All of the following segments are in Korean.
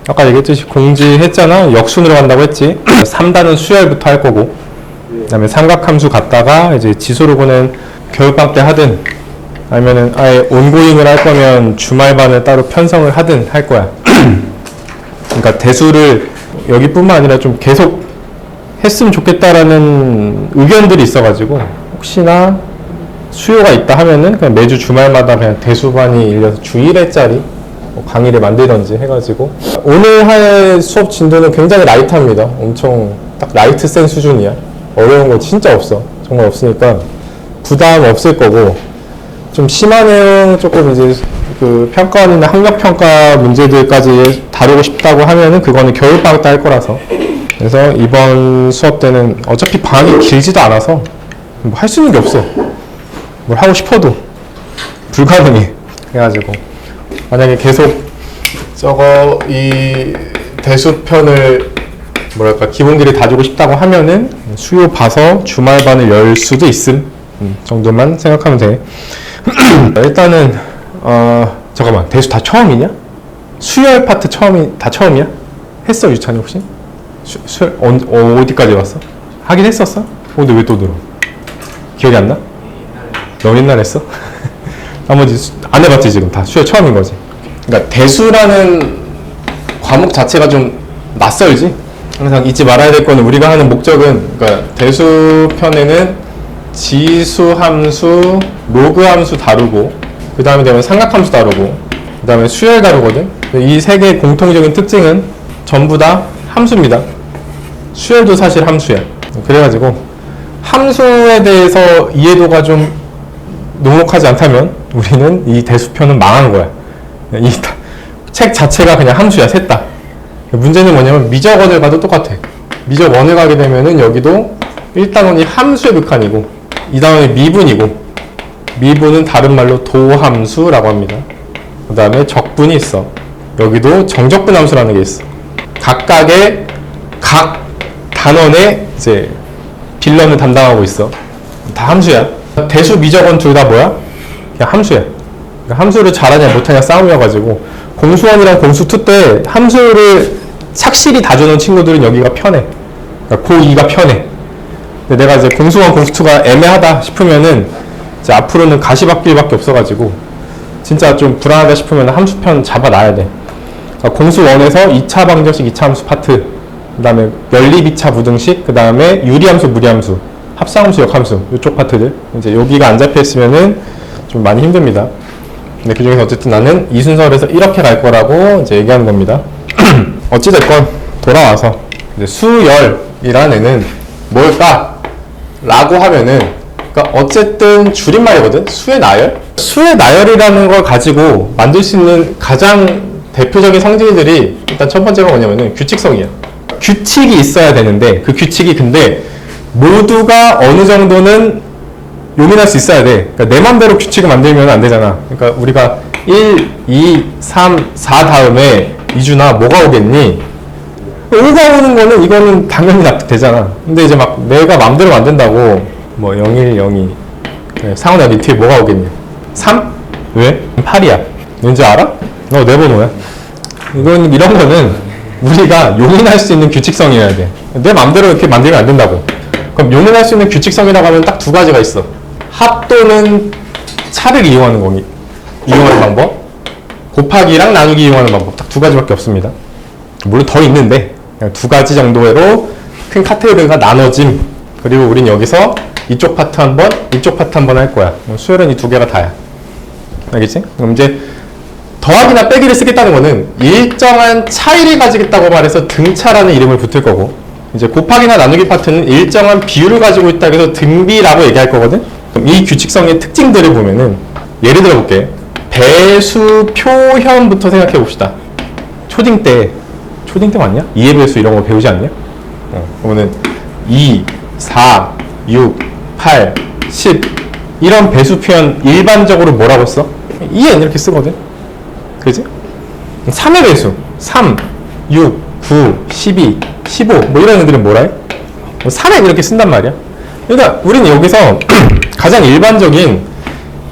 아까 얘기했듯이 공지했잖아. 역순으로 간다고 했지. 3단은 수열부터 할 거고, 그 다음에 삼각함수 갔다가 이제 지수로 보는 겨울방학 때 하든 아니면은 아예 온고잉을 할 거면 주말반을 따로 편성을 하든 할 거야. 그러니까 대수를 여기뿐만 아니라 좀 계속 했으면 좋겠다라는 의견들이 있어가지고 혹시나 수요가 있다 하면은 그냥 매주 주말마다 그냥 대수반이 일려서 주 1회짜리 강의를 만들던지 해가지고 오늘 할 수업 진도는 굉장히 라이트합니다. 엄청 딱 라이트 센 수준이야. 어려운 거 진짜 없어. 정말 없으니까 부담 없을 거고, 좀 심한 내용 조금 이제 그 평가원이나 학력평가 문제들까지 다루고 싶다고 하면은 그거는 겨울방학 때 할 거라서. 그래서 이번 수업 때는 어차피 방학이 길지도 않아서 뭐 할 수 있는 게 없어. 뭘 하고 싶어도 불가능해. 그래가지고 만약에 계속 저거 이 대수편을 뭐랄까 기본기를 다지고 싶다고 하면은 수요 봐서 주말반을 열 수도 있음 정도만 생각하면 돼. 일단은 잠깐만, 대수 다 처음이냐? 수열 파트 다 처음이야? 했어 유찬이 혹시? 어디까지 왔어? 하긴 했었어? 근데 왜 또 들어? 기억이 안 나? 너 옛날에 했어? 나머지 안 해봤지 지금. 다 수열 처음인 거지. 그러니까 대수라는 과목 자체가 좀 낯설지? 항상 잊지 말아야 될 거는, 우리가 하는 목적은, 그러니까 대수 편에는 지수 함수, 로그 함수 다루고, 그 다음에 되면 삼각함수 다루고, 그 다음에 수열 다루거든. 이 세 개의 공통적인 특징은 전부 다 함수입니다. 수열도 사실 함수야. 그래가지고 함수에 대해서 이해도가 좀 녹록하지 않다면 우리는 이 대수편은 망한 거야. 이 책 자체가 그냥 함수야, 셋 다. 문제는 뭐냐면 미적원을 가도 똑같아. 미적원을 가게 되면은 여기도 1단원이 함수의 극한이고 2단원이 미분이고, 미분은 다른 말로 도함수라고 합니다. 그 다음에 적분이 있어. 여기도 정적분 함수라는 게 있어. 각각의 각 단원의 이제 빌런을 담당하고 있어. 다 함수야. 대수, 미적원 둘 다 뭐야? 그냥 함수야. 그러니까 함수를 잘하냐 못하냐 싸움이어가지고, 공수원이랑 공수2 때 함수를 착실히 다져놓은 친구들은 여기가 편해. 그러니까 고2가 편해. 근데 내가 이제 공수원, 공수2가 애매하다 싶으면은 이제 앞으로는 가시밭길밖에 없어가지고 진짜 좀 불안하다 싶으면 함수편 잡아놔야 돼. 그러니까 공수1에서 2차 방정식, 2차 함수 파트, 그 다음에 연립 2차 부등식, 그 다음에 유리함수, 무리함수, 합성함수, 역함수, 이쪽 파트들. 이제 여기가 안 잡혀있으면은 좀 많이 힘듭니다. 근데 그 중에서 어쨌든 나는 이 순서에서 이렇게 갈 거라고 이제 얘기하는 겁니다. 어찌됐건 돌아와서 이제 수열이라는 애는 뭘까? 라고 하면은, 그러니까 어쨌든 줄임말이거든? 수의 나열? 수의 나열이라는 걸 가지고 만들 수 있는 가장 대표적인 상징들이, 일단 첫 번째가 뭐냐면은 규칙성이야. 규칙이 있어야 되는데, 그 규칙이 근데 모두가 어느 정도는 용인할 수 있어야 돼. 그러니까 내 맘대로 규칙을 만들면 안 되잖아. 그러니까 우리가 1, 2, 3, 4 다음에 이준아 뭐가 오겠니? 5가 오는 거는 이거는 당연히 납득되잖아. 근데 이제 막 내가 맘대로 만든다고 뭐 01, 02 상훈아 니 뒤에 뭐가 오겠니? 3? 왜? 8이야. 왠지 알아? 너 내 번호야. 이런 거는 우리가 용인할 수 있는 규칙성이어야 돼. 내 맘대로 이렇게 만들면 안 된다고. 그럼 용인할 수 있는 규칙성이라고 하면 딱 두 가지가 있어. 합 또는 차를 이용하는 방법, 곱하기랑 나누기 이용하는 방법. 딱 두 가지밖에 없습니다. 물론 더 있는데 그냥 두 가지 정도로 큰 카테고리가 나눠짐. 그리고 우린 여기서 이쪽 파트 한 번, 이쪽 파트 한 번 할 거야. 수열은 이 두 개가 다야. 알겠지? 그럼 이제 더하기나 빼기를 쓰겠다는 거는 일정한 차이를 가지겠다고 말해서 등차라는 이름을 붙을 거고, 이제 곱하기나 나누기 파트는 일정한 비율을 가지고 있다 그래서 등비라고 얘기할 거거든? 그럼 이 규칙성의 특징들을 보면은, 예를 들어 볼게. 배수 표현부터 생각해 봅시다. 초딩 때 맞냐? 이해배수 이런 거 배우지 않냐? 그러면은 2, 4, 6, 8, 10 이런 배수 표현 일반적으로 뭐라고 써? 2n 이렇게 쓰거든? 그지? 3의 배수 3, 6, 9, 12, 15 뭐 이런 애들은 뭐라 해? 3엔 이렇게 쓴단 말이야. 그러니까 우리는 여기서 가장 일반적인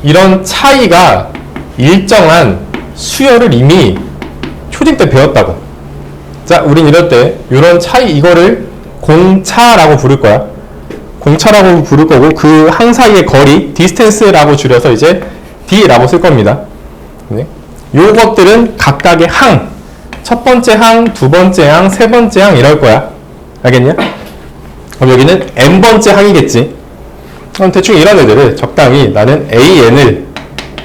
이런 차이가 일정한 수열을 이미 초딩 때 배웠다고. 자, 우린 이럴 때 이런 차이, 이거를 공차라고 부를 거야. 공차라고 부를 거고, 그 항 사이의 거리, 디스텐스라고 줄여서 이제 D라고 쓸 겁니다. 네. 요것들은 각각의 항, 첫 번째 항, 두 번째 항, 세 번째 항 이럴 거야. 알겠냐? 그럼 여기는 n번째 항이겠지. 그럼 대충 이런 애들을 적당히 나는 AN을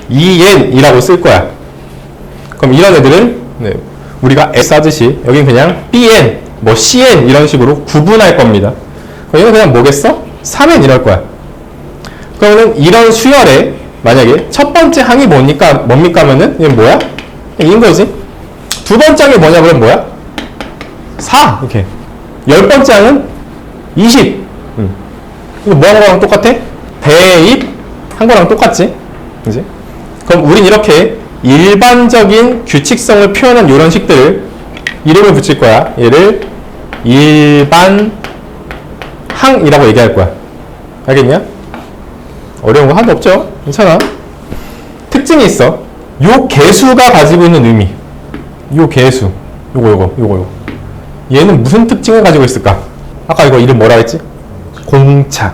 EN이라고 쓸 거야. 그럼 이런 애들은 네, 우리가 S 하듯이 여긴 그냥 BN, 뭐 CN 이런 식으로 구분할 겁니다. 그럼 얘는 그냥 뭐겠어? 3N 이럴 거야. 그러면 이런 수열에 만약에 첫 번째 항이 뭡니까 하면은 얘는 뭐야? 이인 거지. 두 번째 항이 뭐냐 그러면 뭐야? 4 이렇게. 열 번째 항은 20. 이거 뭐 한 거랑 똑같아? 대입 한 거랑 똑같지? 그지? 그럼 우린 이렇게 일반적인 규칙성을 표현한 이런 식들을 이름을 붙일 거야. 얘를 일반 항이라고 얘기할 거야. 알겠냐? 어려운 거 하나도 없죠? 괜찮아. 특징이 있어. 요 개수가 가지고 있는 의미. 요 개수. 요거. 얘는 무슨 특징을 가지고 있을까? 아까 이거 이름 뭐라 했지? 공차.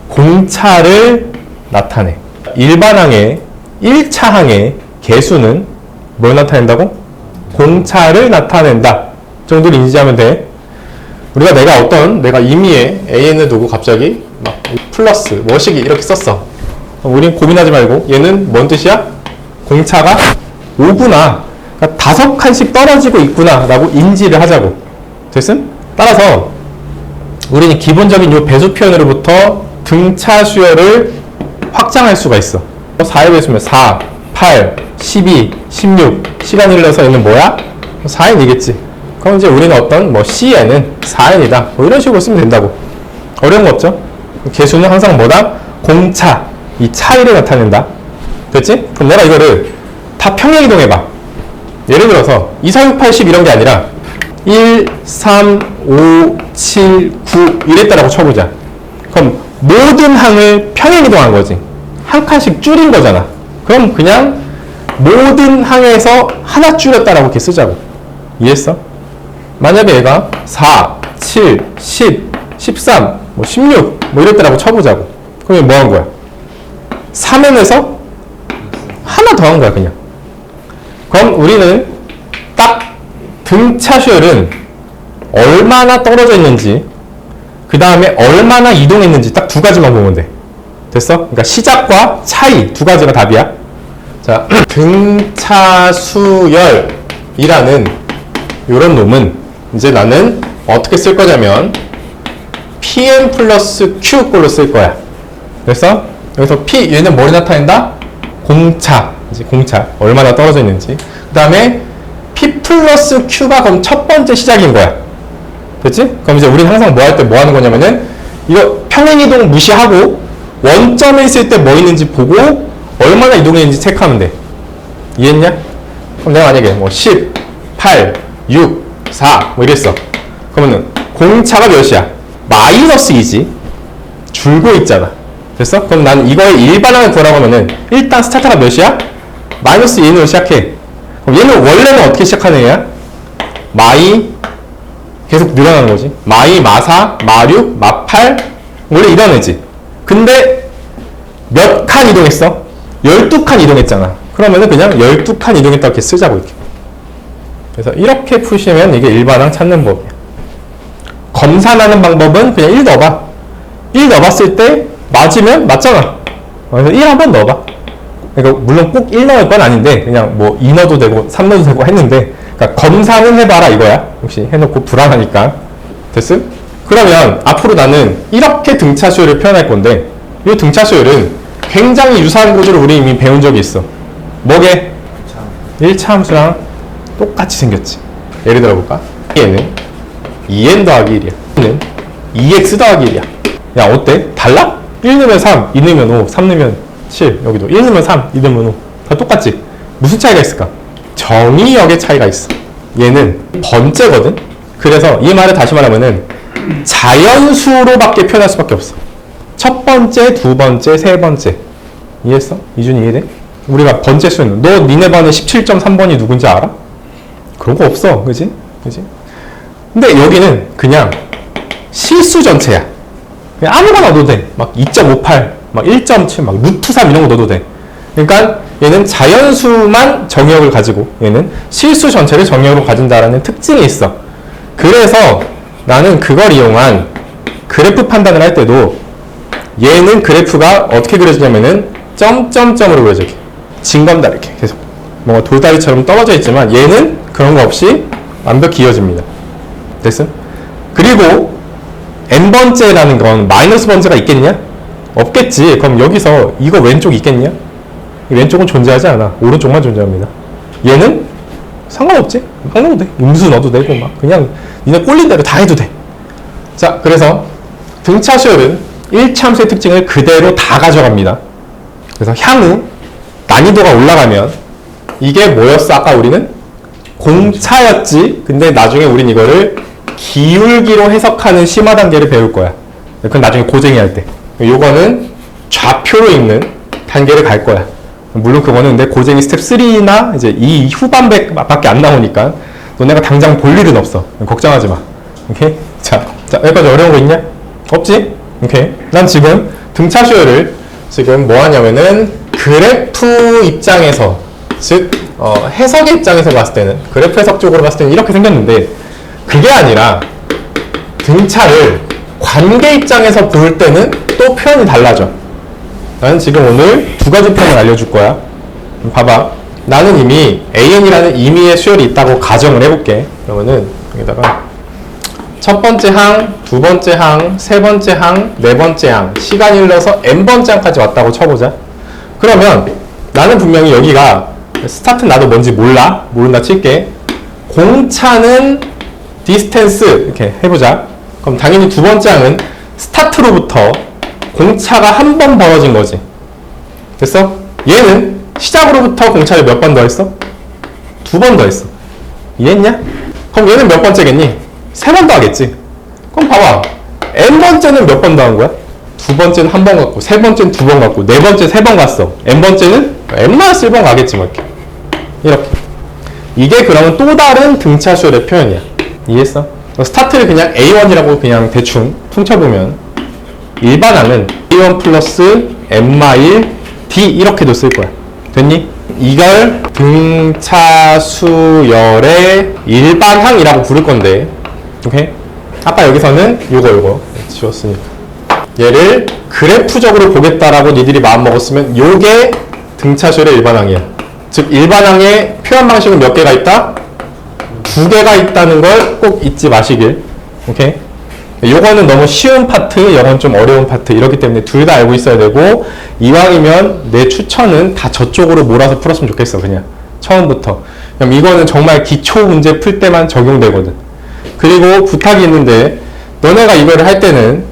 공차를 나타내. 일반항의 1차 항의 개수는 뭘 나타낸다고? 공차를 나타낸다 정도를 인지하면 돼. 우리가 내가 임의에 AN을 두고 갑자기 막 플러스 뭐시기 이렇게 썼어. 우린 고민하지 말고 얘는 뭔 뜻이야? 공차가 5구나. 그러니까 5칸씩 떨어지고 있구나 라고 인지를 하자고. 됐음? 따라서 우리는 기본적인 이 배수 표현으로부터 등차 수열을 확장할 수가 있어. 4의 배수면 4, 8, 12, 16 시간이 흘러서 얘는 뭐야? 4n이겠지. 그럼 이제 우리는 어떤 뭐 CN은 4n이다 뭐 이런 식으로 쓰면 된다고. 어려운 거 없죠? 개수는 항상 뭐다? 공차, 이 차이를 나타낸다. 됐지? 그럼 내가 이거를 다 평행 이동해봐. 예를 들어서 2, 4, 6, 8, 10 이런 게 아니라 1, 3, 5, 7, 9 이랬다라고 쳐보자. 그럼 모든 항을 평행 이동한 거지. 한 칸씩 줄인 거잖아. 그럼 그냥 모든 항에서 하나 줄였다라고 이렇게 쓰자고. 이해했어? 만약에 얘가 4, 7, 10, 13, 뭐 16, 뭐 이랬다라고 쳐보자고. 그럼 뭐 한 거야? 3n에서 하나 더 한 거야, 그냥. 그럼 우리는 딱 등차 수열은 얼마나 떨어져 있는지, 그 다음에 얼마나 이동했는지 딱 두 가지만 보면 돼. 됐어? 그러니까 시작과 차이 두 가지가 답이야. 자, 등차 수열이라는 이런 놈은 이제 나는 어떻게 쓸 거냐면 PM 플러스 Q 꼴로 쓸 거야. 그래서 여기서 P, 얘는 뭘 나타낸다? 공차. 이제 공차. 얼마나 떨어져 있는지. 그 다음에 P 플러스 Q가 그럼 첫 번째 시작인 거야. 됐지? 그럼 이제 우리는 항상 뭐 할 때 뭐 하는 거냐면은 이거 평행이동 무시하고 원점에 있을 때 뭐 있는지 보고 얼마나 이동했는지 체크하면 돼. 이해했냐? 그럼 내가 만약에 뭐 10, 8, 6, 4 뭐 이랬어. 그러면은 공차가 몇이야? 마이너스 2지. 줄고 있잖아. 됐어? 그럼 나는 이거의 일반항을 구하라고 하면은 일단 스타트가 몇이야? 마이너스 2n으로 시작해. 그럼 얘는 원래는 어떻게 시작하는 애야? 마이 계속 늘어나는 거지. 마이, 마4, 마6, 마8 원래 이런 애지. 근데 몇 칸 이동했어? 12칸 이동했잖아. 그러면은 그냥 12칸 이동했다고 이렇게 쓰자고 이렇게. 그래서 이렇게 푸시면 이게 일반항 찾는 법이야. 검산하는 방법은 그냥 1 넣어봐. 1 넣어봤을 때 맞으면 맞잖아. 그래서 1 한번 넣어봐. 그러니까 물론 꼭 1 넣을 건 아닌데 그냥 뭐 2 넣어도 되고 3 넣어도 되고 했는데, 그러니까 검사는 해봐라 이거야. 혹시 해놓고 불안하니까. 됐음? 그러면 앞으로 나는 이렇게 등차 수열을 표현할 건데, 이 등차 수열은 굉장히 유사한 구조를 우리 이미 배운 적이 있어. 뭐게? 1차 함수랑 똑같이 생겼지. 예를 들어볼까? 얘는 2n 더하기 1이야. 얘는 2x 더하기 1이야. 야, 어때? 달라? 1 넣으면 3, 2 넣으면 5, 3 넣으면 7, 여기도 1 넣으면 3, 2 넣으면 5. 다 똑같지? 무슨 차이가 있을까? 정의역의 차이가 있어. 얘는 번째거든? 그래서 이 말을 다시 말하면은 자연수로밖에 표현할 수밖에 없어. 첫 번째, 두 번째, 세 번째. 이해했어? 이준이 이해돼? 우리가 번째 수는 너 니네 반에 17.3번이 누군지 알아? 그런 거 없어. 그지? 그지? 근데 여기는 그냥 실수 전체야. 그냥 아무거나 넣어도 돼. 막 2.58, 막 1.7, 막 루트 3 이런 거 넣어도 돼. 그러니까 얘는 자연수만 정의역을 가지고 얘는 실수 전체를 정의역으로 가진다라는 특징이 있어. 그래서 나는 그걸 이용한 그래프 판단을 할 때도 얘는 그래프가 어떻게 그려지냐면은 점점점으로 그려져. 징검다 이렇게 계속 뭔가 돌다리처럼 떨어져 있지만 얘는 그런 거 없이 완벽히 이어집니다. 됐음? 그리고 n번째라는 건 마이너스 번째가 있겠냐? 없겠지. 그럼 여기서 이거 왼쪽 있겠냐? 왼쪽은 존재하지 않아. 오른쪽만 존재합니다. 얘는 상관없지. 막 넣어도 돼. 음수 넣어도 되고 막 그냥 니네 꼴린 대로 다 해도 돼. 자, 그래서 등차 수열은 1참수의 특징을 그대로 다 가져갑니다. 그래서 향후 난이도가 올라가면 이게 뭐였어? 아까 우리는 공차였지. 근데 나중에 우린 이거를 기울기로 해석하는 심화 단계를 배울 거야. 그건 나중에 고쟁이 할 때. 요거는 좌표로 읽는 단계를 갈 거야. 물론 그거는 근데 고쟁이 스텝 3나 이제 이 후반밖에 안 나오니까 너네가 당장 볼 일은 없어. 걱정하지 마. 오케이? 자, 여기까지 어려운 거 있냐? 없지? 오케이. 난 지금 등차 수열을 지금 뭐 하냐면은 그래프 입장에서 즉 해석의 입장에서 봤을 때는 그래프 해석 쪽으로 봤을 때는 이렇게 생겼는데 그게 아니라 등차를 관계 입장에서 볼 때는 또 표현이 달라져. 나는 지금 오늘 두 가지 표현을 알려줄 거야. 봐봐. 나는 이미 AN이라는 임의의 수열이 있다고 가정을 해볼게. 그러면은 여기다가 첫 번째 항, 두 번째 항, 세 번째 항, 네 번째 항, 시간이 흘러서 n번째 항까지 왔다고 쳐보자. 그러면 나는 분명히 여기가 스타트 나도 뭔지 모른다 칠게. 공차는 디스텐스 이렇게 해보자. 그럼 당연히 두 번째 항은 스타트로부터 공차가 한 번 벌어진 거지. 됐어? 얘는 시작으로부터 공차를 몇 번 더 했어? 두 번 더 했어. 이해했냐? 그럼 얘는 몇 번째겠니? 세 번 더 하겠지. 그럼 봐봐. n번째는 몇 번 더 한 거야? 두 번째는 한 번 갔고, 세 번째는 두 번 갔고, 네 번째 세 번 갔어. n번째는 n-1번 가겠지 뭐 이렇게. 이게 그러면 또 다른 등차 수열의 표현이야. 이해했어? 스타트를 그냥 A1이라고 그냥 대충 퉁쳐보면 일반항은 A1 플러스 n-1 D 이렇게도 쓸 거야. 됐니? 이걸 등차 수열의 일반항이라고 부를 건데, 오케이? 아까 여기서는 요거 지웠으니까 얘를 그래프적으로 보겠다라고 니들이 마음먹었으면 요게 등차 수열의 일반항이야. 즉 일반항의 표현 방식은 몇 개가 있다? 두 개가 있다는 걸 꼭 잊지 마시길. 오케이? 요거는 너무 쉬운 파트, 요건 좀 어려운 파트 이렇기 때문에 둘 다 알고 있어야 되고, 이왕이면 내 추천은 다 저쪽으로 몰아서 풀었으면 좋겠어. 그냥 처음부터. 그럼 이거는 정말 기초 문제 풀 때만 적용되거든. 그리고 부탁이 있는데 너네가 이거를 할 때는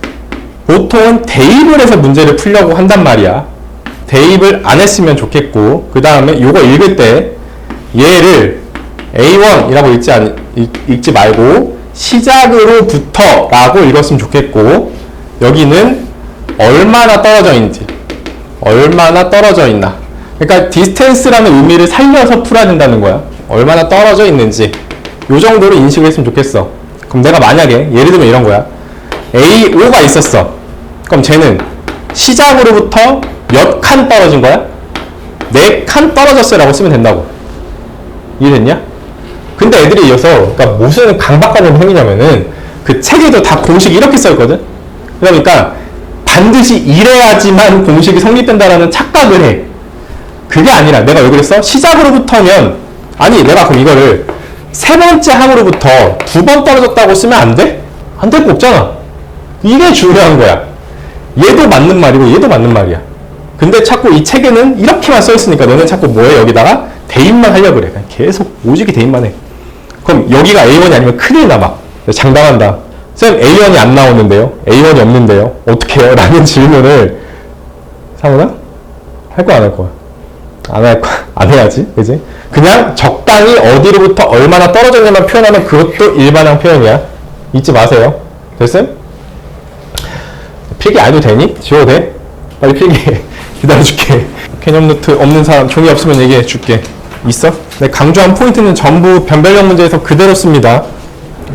보통은 대입을 해서 문제를 풀려고 한단 말이야. 대입을 안 했으면 좋겠고, 그 다음에 요거 읽을 때 얘를 A1이라고 읽지 말고 시작으로부터 라고 읽었으면 좋겠고, 여기는 얼마나 떨어져 있나. 그러니까 디스텐스라는 의미를 살려서 풀어야 된다는 거야. 얼마나 떨어져 있는지 요 정도로 인식을 했으면 좋겠어. 그럼 내가 만약에 예를 들면 이런 거야. A5가 있었어. 그럼 쟤는 시작으로부터 몇 칸 떨어진 거야? 4칸 떨어졌어요 라고 쓰면 된다고. 이해됐냐? 근데 애들이 이어서 그러니까 무슨 강박관념 생기냐면은 그 책에도 다 공식이 이렇게 써있거든. 그러니까 반드시 이래야지만 공식이 성립된다라는 착각을 해. 그게 아니라 내가 왜 그랬어? 시작으로부터면 아니 내가 그럼 이거를 세 번째 항으로부터 두 번 떨어졌다고 쓰면 안 돼? 안 될 거 없잖아. 이게 중요한 거야. 얘도 맞는 말이고 얘도 맞는 말이야. 근데 자꾸 이 책에는 이렇게만 써있으니까 너는 자꾸 뭐해? 여기다가 대입만 하려고 그래. 그냥 계속 오지게 대입만 해. 그럼 여기가 A1이 아니면 큰일 나막 장담한다. 쌤 A1이 안 나오는데요? A1이 없는데요? 어떻게 해요? 라는 질문을 상훈아? 할 거야 안 할 거야? 안 할 거야. 안 해야지. 그지? 그냥 적당히 어디로부터 얼마나 떨어졌냐만 표현하면 그것도 일반항 표현이야. 잊지 마세요. 됐음? 필기 안 해도 되니? 지워도 돼? 빨리 필기해. 기다려줄게. 개념 노트 없는 사람 종이 없으면 얘기해 줄게. 있어? 네, 강조한 포인트는 전부 변별력 문제에서 그대로 씁니다.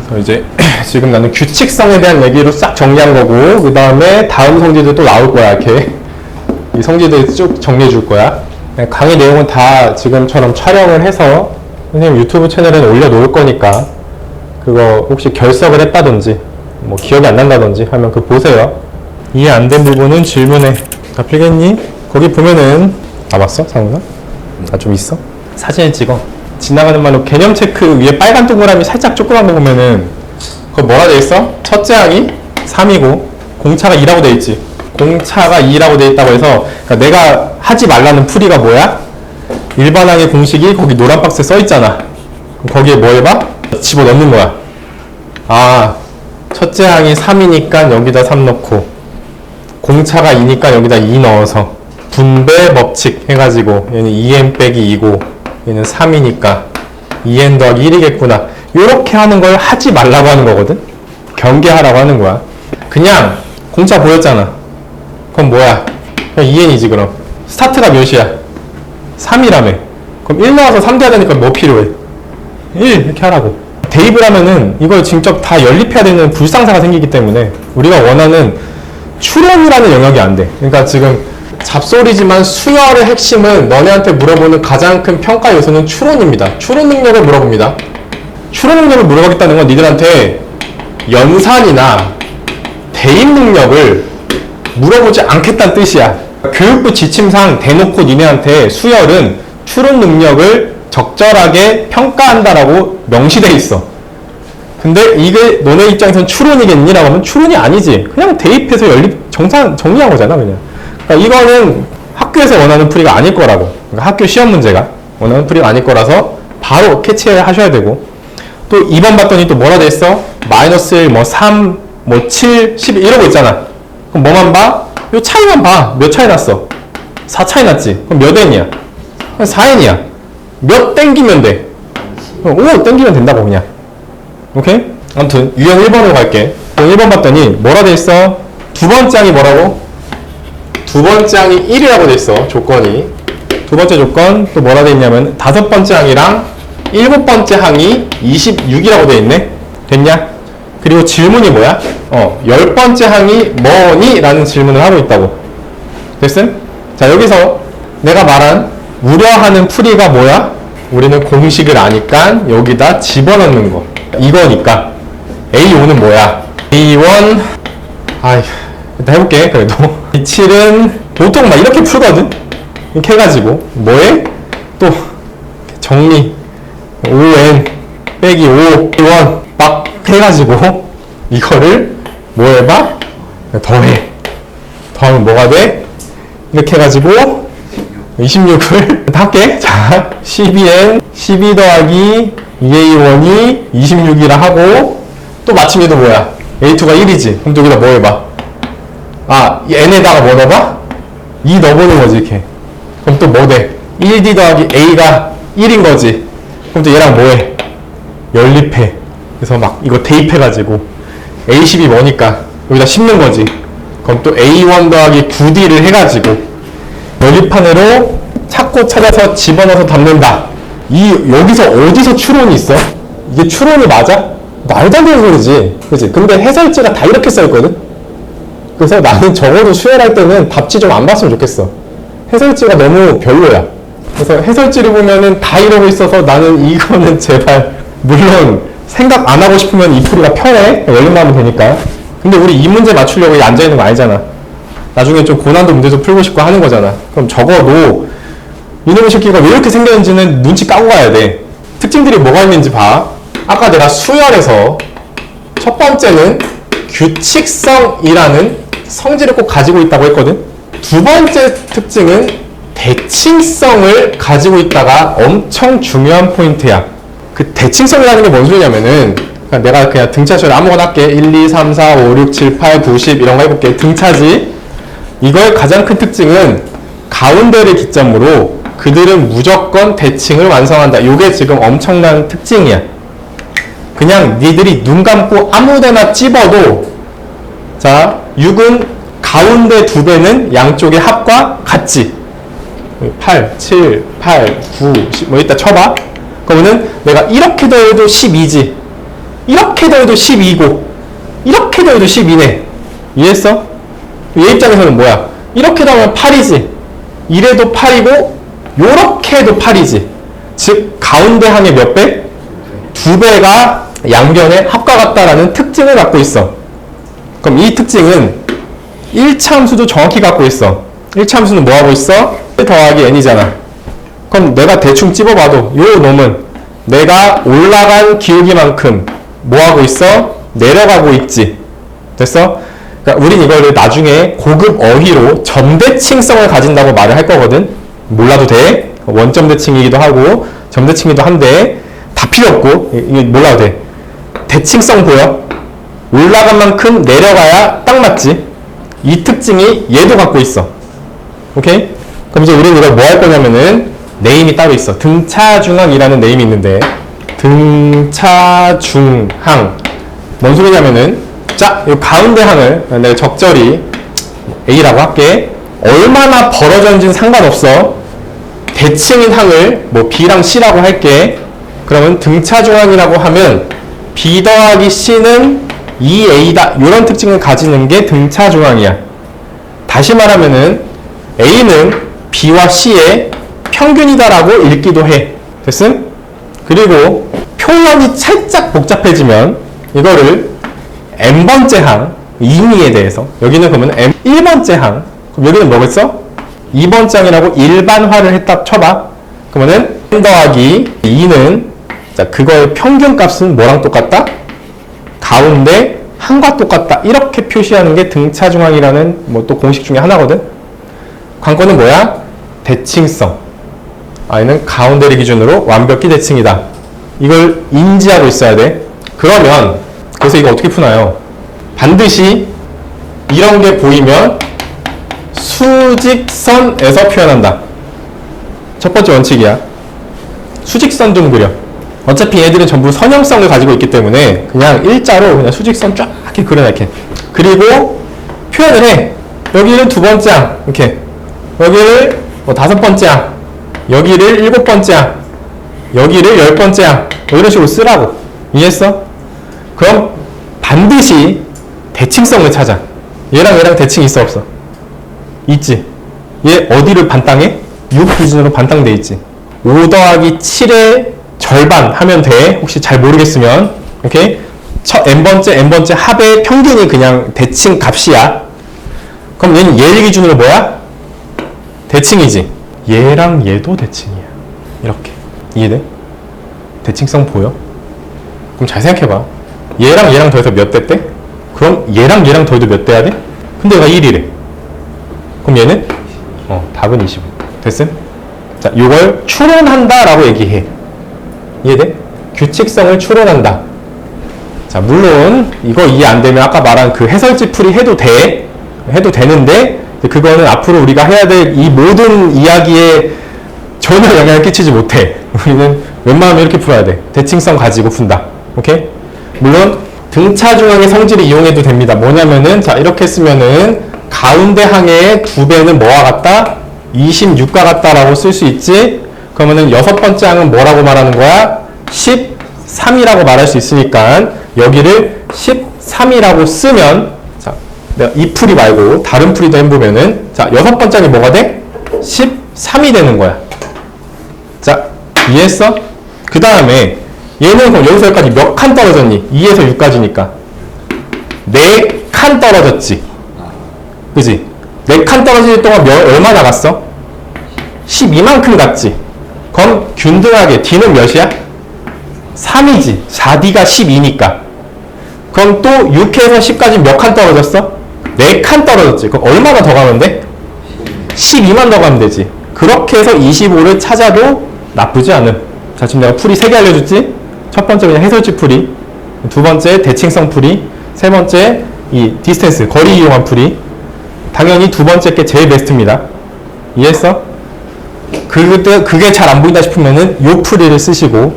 그래서 이제 지금 나는 규칙성에 대한 얘기로 싹 정리한 거고, 그 다음에 다음 성질들 또 나올 거야. 이렇게 이 성질들 쭉 정리해 줄 거야. 강의 내용은 다 지금처럼 촬영을 해서 선생님 유튜브 채널에 올려놓을 거니까, 그거 혹시 결석을 했다든지 뭐 기억이 안 난다든지 하면 그거 보세요. 이해 안 된 부분은 질문해. 잡히겠니? 거기 보면은 아 봤어? 상훈아? 아 좀 있어? 사진을 찍어. 지나가는 말로 개념 체크 위에 빨간 동그라미 살짝 조그만 거 보면은 그거 뭐라 돼 있어? 첫째 항이 3이고 공차가 2라고 돼 있지. 공차가 2라고 돼 있다고 해서, 그러니까 내가 하지 말라는 풀이가 뭐야? 일반항의 공식이 거기 노란 박스에 써 있잖아. 그럼 거기에 뭐 해봐? 집어넣는 거야. 아, 첫째 항이 3이니까 여기다 3 넣고, 공차가 2니까 여기다 2 넣어서 분배 법칙 해가지고 얘는 2n 빼기 2고 얘는 3이니까 2n 더하기 1이겠구나. 요렇게 하는 걸 하지 말라고 하는 거거든. 경계하라고 하는 거야. 그냥 공차 보였잖아. 그럼 뭐야? 그냥 2n이지. 그럼 스타트가 몇이야? 3이라며. 그럼 1 나와서 3 돼야 되니까 뭐 필요해? 1 이렇게 하라고. 대입을 하면은 이걸 직접 다 연립해야 되는 불상사가 생기기 때문에 우리가 원하는 추론이라는 영역이 안 돼. 그러니까 지금 잡소리지만 수열의 핵심은 너네한테 물어보는 가장 큰 평가 요소는 추론입니다. 추론 능력을 물어봅니다. 추론 능력을 물어보겠다는 건 니들한테 연산이나 대입 능력을 물어보지 않겠다는 뜻이야. 교육부 지침상 대놓고 니네한테 수열은 추론 능력을 적절하게 평가한다라고 명시돼 있어. 근데 이게 너네 입장에서는 추론이겠니? 라고 하면 추론이 아니지. 그냥 대입해서 정리한 거잖아, 그냥. 그러니까 이거는 학교에서 원하는 풀이가 아닐 거라고. 그러니까 학교 시험 문제가 원하는 풀이가 아닐 거라서 바로 캐치하셔야 되고. 또 2번 봤더니 또 뭐라 돼 있어? 마이너스 1, 뭐 3, 뭐 7, 12 이러고 있잖아. 그럼 뭐만 봐? 요 차이만 봐. 몇 차이 났어? 4 차이 났지? 그럼 몇 n이야? 4n이야. 몇 땡기면 돼? 5 땡기면 된다고, 그냥. 오케이? 아무튼 유형 1번으로 갈게. 유형 1번 봤더니 뭐라 돼 있어? 두 번째 항이 뭐라고? 두 번째 항이 1이라고 돼 있어. 조건이. 두 번째 조건 또 뭐라 돼 있냐면 다섯 번째 항이랑 일곱 번째 항이 26이라고 돼 있네. 됐냐? 그리고 질문이 뭐야? 열 번째 항이 뭐니? 라는 질문을 하고 있다고. 됐음? 자, 여기서 내가 말한 우려하는 풀이가 뭐야? 우리는 공식을 아니까 여기다 집어넣는 거. 이거니까 A5는 뭐야? A1 일단 해볼게. 그래도 A7은 보통 막 이렇게 풀거든? 이렇게 해가지고 뭐해? 또 정리 5n 빼기 5 A1 막 해가지고 이거를 뭐 해봐? 더해. 더하면 뭐가 돼? 이렇게 해가지고 26을 할게. 자, 12n 12 더하기 2a1이 26이라 하고, 또 마침내도 뭐야? a2가 1이지. 그럼 또 여기다 뭐 해봐? 이 n에다가 뭐 넣어봐? 2 넣어보는 거지, 이렇게. 그럼 또 뭐 돼? 1d 더하기 a가 1인 거지. 그럼 또 얘랑 뭐 해? 연립해. 그래서 막 이거 대입해가지고 a10이 뭐니까 여기다 씹는 거지. 그럼 또 a1 더하기 9d를 해가지고 연립판으로 찾고 찾아서 집어넣어서 담는다. 여기서 어디서 추론이 있어? 이게 추론이 맞아? 말도 안 되는 소리지. 그치? 근데 해설지가 다 이렇게 써있거든? 그래서 나는 적어도 수혈할 때는 답지 좀 안 봤으면 좋겠어. 해설지가 너무 별로야. 그래서 해설지를 보면은 다 이러고 있어서 나는 이거는 제발, 물론 생각 안 하고 싶으면 이 풀이가 편해. 열림만 하면 되니까. 근데 우리 이 문제 맞추려고 여기 앉아있는 거 아니잖아. 나중에 좀 고난도 문제도 풀고 싶고 하는 거잖아. 그럼 적어도 이놈의 새끼가 왜 이렇게 생겼는지는 눈치 까고 가야 돼. 특징들이 뭐가 있는지 봐. 아까 내가 수열에서 첫 번째는 규칙성이라는 성질을 꼭 가지고 있다고 했거든. 두 번째 특징은 대칭성을 가지고 있다가 엄청 중요한 포인트야. 그 대칭성이라는 게 뭔 소리냐면은, 내가 그냥 등차수를 아무거나 할게. 1, 2, 3, 4, 5, 6, 7, 8, 9, 10 이런 거 해볼게. 등차지. 이거의 가장 큰 특징은 가운데를 기점으로 그들은 무조건 대칭을 완성한다. 이게 지금 엄청난 특징이야. 그냥 니들이 눈 감고 아무데나 찝어도, 자, 6은 가운데 두 배는 양쪽의 합과 같지. 8, 7, 8, 9, 10 뭐 이따 쳐봐. 그러면은 내가 이렇게 더해도 12지. 이렇게 더해도 12고 이렇게 더해도 12네. 이해했어? 얘 입장에서는 뭐야? 이렇게 더하면 8이지. 이래도 8이고 요렇게 해도 8이지. 즉 가운데 항의 몇 배? 2배가 양변의 합과 같다라는 특징을 갖고 있어. 그럼 이 특징은 1차 함수도 정확히 갖고 있어. 1차 함수는 뭐하고 있어? 1 더하기 n이잖아. 그럼 내가 대충 찝어봐도 요 놈은 내가 올라간 기울기만큼 뭐하고 있어? 내려가고 있지. 됐어? 그러니까 우린 이거를 나중에 고급 어휘로 점대칭성을 가진다고 말을 할 거거든. 몰라도 돼. 원점대칭이기도 하고 점대칭이기도 한데 다 필요 없고 이게 몰라도 돼. 대칭성 보여? 올라간 만큼 내려가야 딱 맞지. 이 특징이 얘도 갖고 있어. 오케이? 그럼 이제 우리는 이걸 뭐 할 거냐면은 네임이 따로 있어. 등차중항이라는 네임이 있는데 등차중항 뭔 소리냐면은 자, 이 가운데 항을 내가 적절히 A라고 할게. 얼마나 벌어졌는지는 상관없어. 대칭인 항을 뭐 B랑 C라고 할게. 그러면 등차중항이라고 하면 B 더하기 C는 2A다. 이런 특징을 가지는 게 등차중항이야. 다시 말하면은 A는 B와 C의 평균이다라고 읽기도 해. 됐음? 그리고 표현이 살짝 복잡해지면 이거를 n번째 항, 임의에 대해서 여기는 그러면 n1번째 항, 그럼 여기는 뭐겠어? 2번째 항이라고 일반화를 했다 쳐봐. 그러면은 n 더하기 2는 자 그거의 평균값은 뭐랑 똑같다? 가운데 항과 똑같다. 이렇게 표시하는 게 등차중항이라는 뭐 또 공식 중에 하나거든. 관건은 뭐야? 대칭성. 얘는 가운데를 기준으로 완벽히 대칭이다. 이걸 인지하고 있어야 돼. 그러면 그래서 이거 어떻게 푸나요? 반드시 이런 게 보이면 수직선에서 표현한다. 첫 번째 원칙이야. 수직선 좀 그려. 어차피 얘들은 전부 선형성을 가지고 있기 때문에 그냥 일자로 그냥 수직선 쫙 이렇게 그려놔게. 그리고 표현을 해. 여기를 2번째 항 이렇게, 여기를 뭐 5번째 항, 여기를 7번째 항, 여기를 10번째 항, 뭐 이런 식으로 쓰라고. 이해했어? 그럼 반드시 대칭성을 찾아. 얘랑 얘랑 대칭이 있어 없어? 있지. 얘 어디를 반땅해? 6 기준으로 반땅돼 있지. 5 더하기 7의 절반 하면 돼. 혹시 잘 모르겠으면. 오케이? 첫 n번째 합의 평균이 그냥 대칭 값이야. 그럼 얘는 얘를 기준으로 뭐야? 대칭이지. 얘랑 얘도 대칭이야. 이렇게. 이해돼? 대칭성 보여? 그럼 잘 생각해봐. 얘랑 얘랑 더해서 몇 대 때? 그럼 얘랑 얘랑 더해도 몇 대 해야 돼? 근데 얘가 1이래. 그럼 얘는? 답은 25. 됐음? 자, 요걸 추론한다 라고 얘기해. 이해돼? 규칙성을 추론한다. 자, 물론 이거 이해 안 되면 아까 말한 그 해설지 풀이 해도 돼. 해도 되는데 그거는 앞으로 우리가 해야 될 이 모든 이야기에 전혀 영향을 끼치지 못해. 우리는 웬만하면 이렇게 풀어야 돼. 대칭성 가지고 푼다. 오케이? 물론 등차중항의 성질을 이용해도 됩니다. 뭐냐면은 자 이렇게 쓰면은 가운데 항의 2배는 뭐와 같다? 26과 같다라고 쓸 수 있지. 그러면은 6번째 항은 뭐라고 말하는 거야? 13이라고 말할 수 있으니까 여기를 13이라고 쓰면 자 내가 이 풀이 말고 다른 풀이도 해보면은 자 6번째 항이 뭐가 돼? 13이 되는 거야. 자 이해했어? 그 다음에 얘는 그럼 여기서 여기까지 몇 칸 떨어졌니? 2에서 6까지니까 4칸 떨어졌지. 그지? 4칸 떨어질 동안 얼마 나갔어? 12만큼 갔지. 그럼 균등하게 D는 몇이야? 3이지. 4D가 12니까. 그럼 또 6에서 10까지 몇 칸 떨어졌어? 4칸 떨어졌지. 그럼 얼마나 더 가면 돼? 12만 더 가면 되지. 그렇게 해서 25를 찾아도 나쁘지 않음. 자, 지금 내가 풀이 3개 알려줬지? 첫 번째 그냥 해설지 풀이, 두 번째 대칭성 풀이, 세 번째 이 디스턴스, 거리 이용한 풀이. 당연히 두 번째 게 제일 베스트입니다. 이해했어? 그게 잘 안 보인다 싶으면은 요 풀이를 쓰시고,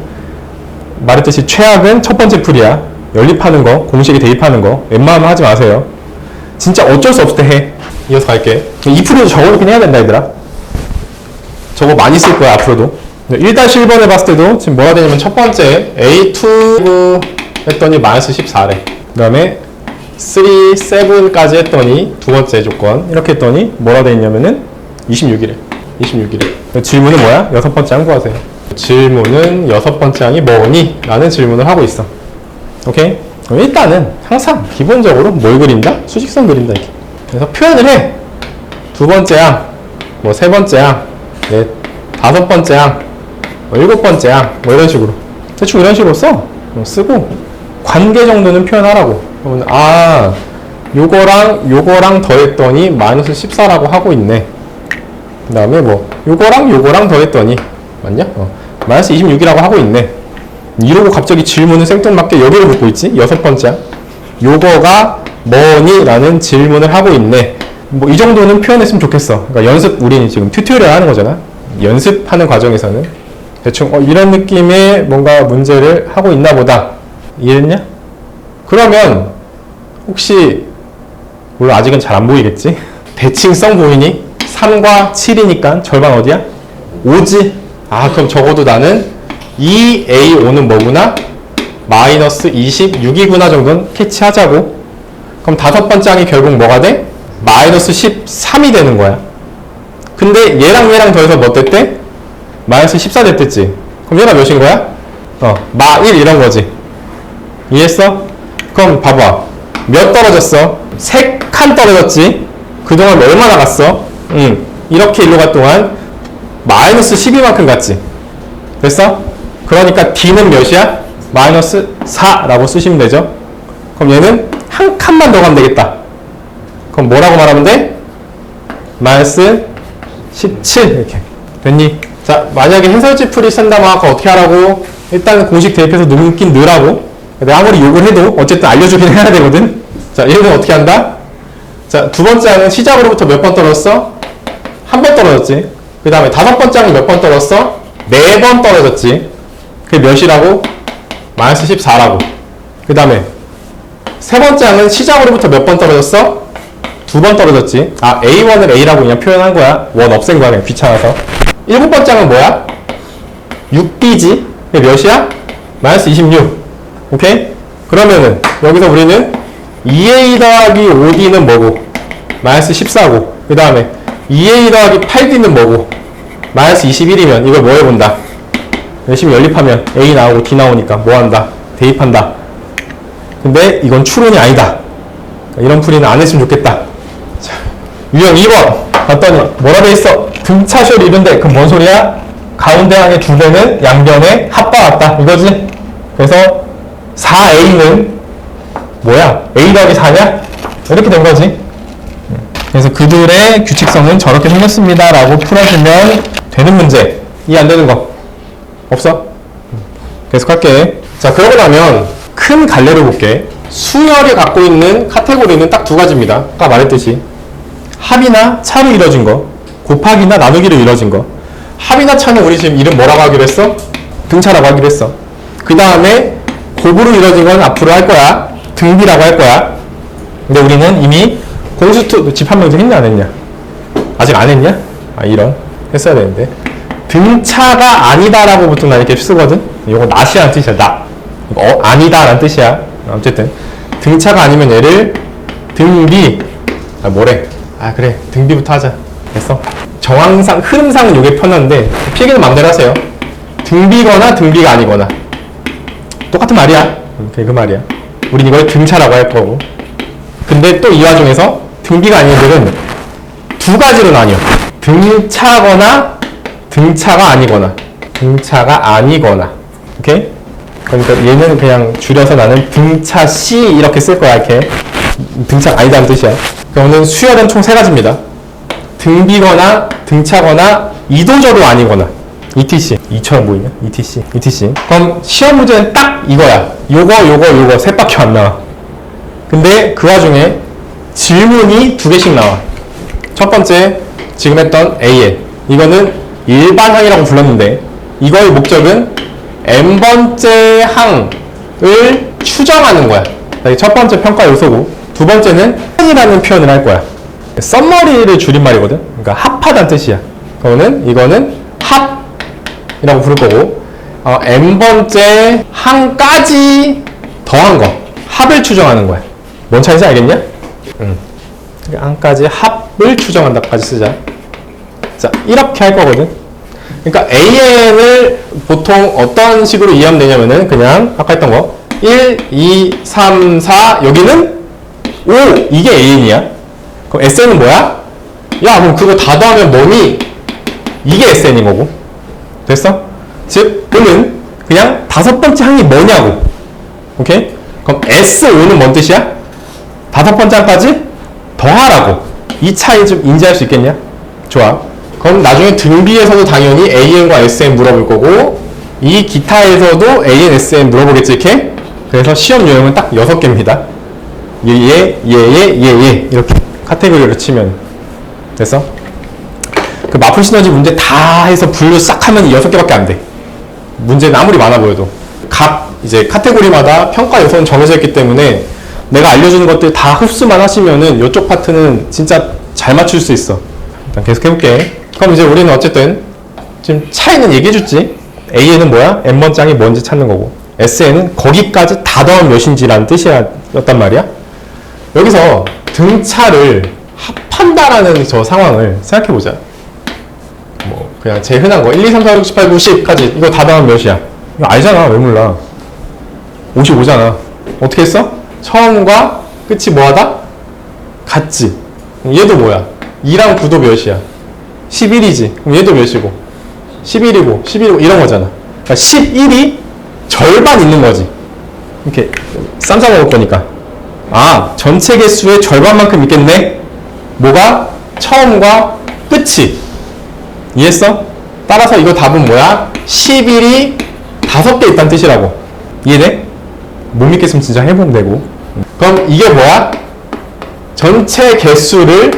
말했듯이 최악은 첫 번째 풀이야. 연립하는 거, 공식에 대입하는 거. 웬만하면 하지 마세요. 진짜 어쩔 수 없을 때 해. 이어서 갈게. 이 풀이도 적어놓긴 해야 된다, 얘들아. 저거 많이 쓸 거야, 앞으로도. 1-1번에 봤을 때도 지금 뭐가 되냐면 첫 번째 A2 했더니 마이너스 14래. 그 다음에 3, 7까지 했더니 두 번째 조건 이렇게 했더니 뭐라 돼 있냐면은 26이래. 26이래. 질문은 뭐야? 여섯 번째 항 구하세요. 질문은 여섯 번째 항이 뭐니? 라는 질문을 하고 있어. 오케이? 그럼 일단은 항상 기본적으로 뭘 그린다? 수직선 그린다 이렇게. 그래서 표현을 해. 두 번째 항, 뭐 세 번째 항, 넷, 다섯 번째 항, 뭐 일곱 번째 항, 뭐 이런 식으로 대충 이런 식으로 써. 쓰고 관계 정도는 표현하라고. 그러면 아 요거랑 더했더니 마이너스 14라고 하고 있네. 그 다음에 뭐 요거랑 더했더니 맞냐? 마이너스 26이라고 하고 있네. 이러고 갑자기 질문을 생뚱맞게 여기를 묻고 있지? 여섯 번째 요거가 뭐니? 라는 질문을 하고 있네. 뭐 이 정도는 표현했으면 좋겠어. 그러니까 연습, 우리는 지금 튜토리얼 하는 거잖아. 연습하는 과정에서는 대충 이런 느낌의 뭔가 문제를 하고 있나 보다. 이해했냐? 그러면 혹시 물론 아직은 잘 안 보이겠지? 대칭성 보이니? 3과 7이니까 절반 어디야? 5지? 아 그럼 적어도 나는 2A5는 뭐구나? 마이너스 26이구나 정도는 캐치하자고. 그럼 다섯 번째 항이 결국 뭐가 돼? 마이너스 13이 되는 거야. 근데 얘랑 더해서 뭐 됐대? 마이너스 14 됐댔지. 그럼 얘가 몇인 거야? 마 1 이런 거지. 이해했어? 그럼 봐봐. 몇 떨어졌어? 3칸 떨어졌지? 그동안 얼마나 갔어? 이렇게 일로 갈 동안 마이너스 12만큼 갔지. 됐어? 그러니까 D는 몇이야? 마이너스 4라고 쓰시면 되죠. 그럼 얘는 한 칸만 더 가면 되겠다. 그럼 뭐라고 말하면 돼? 마이너스 17 이렇게 됐니? 자, 만약에 해설지 풀이 쓴다면 아까 어떻게 하라고? 일단 공식 대입해서 넣긴 넣으라고. 근데 아무리 욕을 해도 어쨌든 알려주긴 해야 되거든. 자, 얘는 어떻게 한다? 자, 두 번째 항은 시작으로부터 몇 번 떨어졌어? 한 번 떨어졌지. 그 다음에 다섯 번째 항은 몇 번 떨어졌어? 4번 떨어졌지. 그게 몇이라고? 마이너스 14라고. 그 다음에 세 번째 항은 시작으로부터 몇 번 떨어졌어? 2번 떨어졌지. 아, A1을 A라고 그냥 표현한 거야. 원 없앤 거야, 그냥 귀찮아서. 일곱 번째 항은 뭐야? 6B지. 그게 몇이야? 마이너스 26. 오케이? 그러면은 여기서 우리는 2A 더하기 5D는 뭐고? 마이너스 14고. 그 다음에 2A 더하기 8D는 뭐고? 마이너스 21이면 이걸 뭐 해본다? 열심히 연립하면 A 나오고 D 나오니까 뭐 한다? 대입한다. 근데 이건 추론이 아니다. 이런 풀이는 안 했으면 좋겠다. 자, 유형 2번 봤더니 뭐라 돼 있어? 등차시를 이른데 그럼 뭔 소리야? 가운데 항의 두 배는 양변에 합받았다 이거지? 그래서 4A는 뭐야? A 더하기 4냐? 이렇게 된 거지. 그래서 그들의 규칙성은 저렇게 생겼습니다 라고 풀어주면 되는 문제. 이해 안 되는 거 없어? 계속 할게. 자, 그러고 나면 큰 갈래를 볼게. 수열이 갖고 있는 카테고리는 딱 두 가지입니다. 아까 말했듯이 합이나 차로 이루어진 거, 곱하기나 나누기로 이루어진 거. 합이나 차는 우리 지금 이름 뭐라고 하기로 했어? 등차라고 하기로 했어. 그 다음에 곱으로 이루어진 건 앞으로 할 거야. 등비라고 할 거야. 근데 우리는 이미 공수투 집합명제 했냐 안 했냐? 아직 안 했냐? 아, 이런 했어야 되는데. 등차가 아니다라고 보통 나 이렇게 쓰거든. 이거 낫이라는 뜻이야. 나. 아니다라는 뜻이야. 어쨌든 등차가 아니면 얘를 등비. 아, 뭐래? 아, 그래. 등비부터 하자. 됐어. 정황상 흐름상은 이게 편한데 필기는 마음대로 하세요. 등비거나 등비가 아니거나 똑같은 말이야. 그 말이야. 우린 이걸 등차라고 할 거고. 근데 또 이 와중에서 등비가 아닌 애들은 두 가지로 나뉘어. 등차거나 등차가 아니거나. 등차가 아니거나. 오케이? 그러니까 얘는 그냥 줄여서 나는 등차 C 이렇게 쓸 거야. 이렇게. 등차가 아니다는 뜻이야. 그러면 수열은 총 세 가지입니다. 등비거나 등차거나 이도저도 아니거나. ETC. 이처럼 보이냐? ETC. 그럼 시험 문제는 딱 이거야. 요거 셋 밖에 안 나와. 근데 그 와중에 질문이 두 개씩 나와. 첫 번째, 지금 했던 AL. 이거는 일반항이라고 불렀는데, 이거의 목적은 n번째 항을 추정하는 거야. 첫 번째 평가 요소고, 두 번째는 이라는 표현을 할 거야. 썸머리를 줄임말이거든. 그러니까 합하다는 뜻이야. 이거는 합이라고 부를 거고, n번째 항까지 더한 거, 합을 추정하는 거야. 뭔 차이인지 알겠냐? 한까지 합을 추정한다까지 쓰자. 자, 이렇게 할 거거든. 그러니까 AN을 보통 어떤 식으로 이해하면 되냐면은 그냥 아까 했던 거 1, 2, 3, 4 여기는 5 이게 AN이야. 그럼 SN은 뭐야? 야, 그럼 그거 다 더하면 뭐니? 이게 SN인 거고. 됐어? 즉, 그는 그냥 다섯 번째 항이 뭐냐고. 오케이? 그럼 S5는 뭔 뜻이야? 다섯 번째 항까지 더하라고. 이 차이 좀 인지할 수 있겠냐? 좋아. 그럼 나중에 등비에서도 당연히 AN과 SN 물어볼 거고, 이 기타에서도 AN, SN 물어보겠지, 이렇게? 그래서 시험 유형은 딱 6개입니다. 얘, 이렇게 카테고리로 치면. 됐어? 그 마플 시너지 문제 다 해서 분류 싹 하면 6개밖에 안 돼. 문제는 아무리 많아 보여도. 각 이제 카테고리마다 평가 요소는 정해져 있기 때문에 내가 알려주는 것들 다 흡수만 하시면은 이쪽 파트는 진짜 잘 맞출 수 있어. 일단 계속 해볼게. 그럼 이제 우리는 어쨌든 지금 차이는 얘기해줬지. AN은 뭐야? N번째 항이 뭔지 찾는 거고, SN은 거기까지 다 더하면 몇인지라는 뜻이었단 말이야. 여기서 등차를 합한다라는 저 상황을 생각해보자. 뭐 그냥 제일 흔한 거 1, 2, 3, 4, 5, 6, 7, 8, 9, 10까지 이거 다 더하면 몇이야? 이거 알잖아. 왜 몰라? 55잖아. 어떻게 했어? 처음과 끝이 뭐하다? 같지. 그럼 얘도 뭐야? 2랑 9도 몇이야? 11이지. 그럼 얘도 몇이고? 11이고 11이고 이런 거잖아. 그러니까 11이 절반 있는 거지. 이렇게 쌈 싸 먹을 거니까. 아, 전체 개수의 절반만큼 있겠네? 뭐가? 처음과 끝이. 이해했어? 따라서 이거 답은 뭐야? 11이 5개 있다는 뜻이라고. 이해돼? 못 믿겠으면 진짜 해보면 되고. 그럼 이게 뭐야? 전체 개수를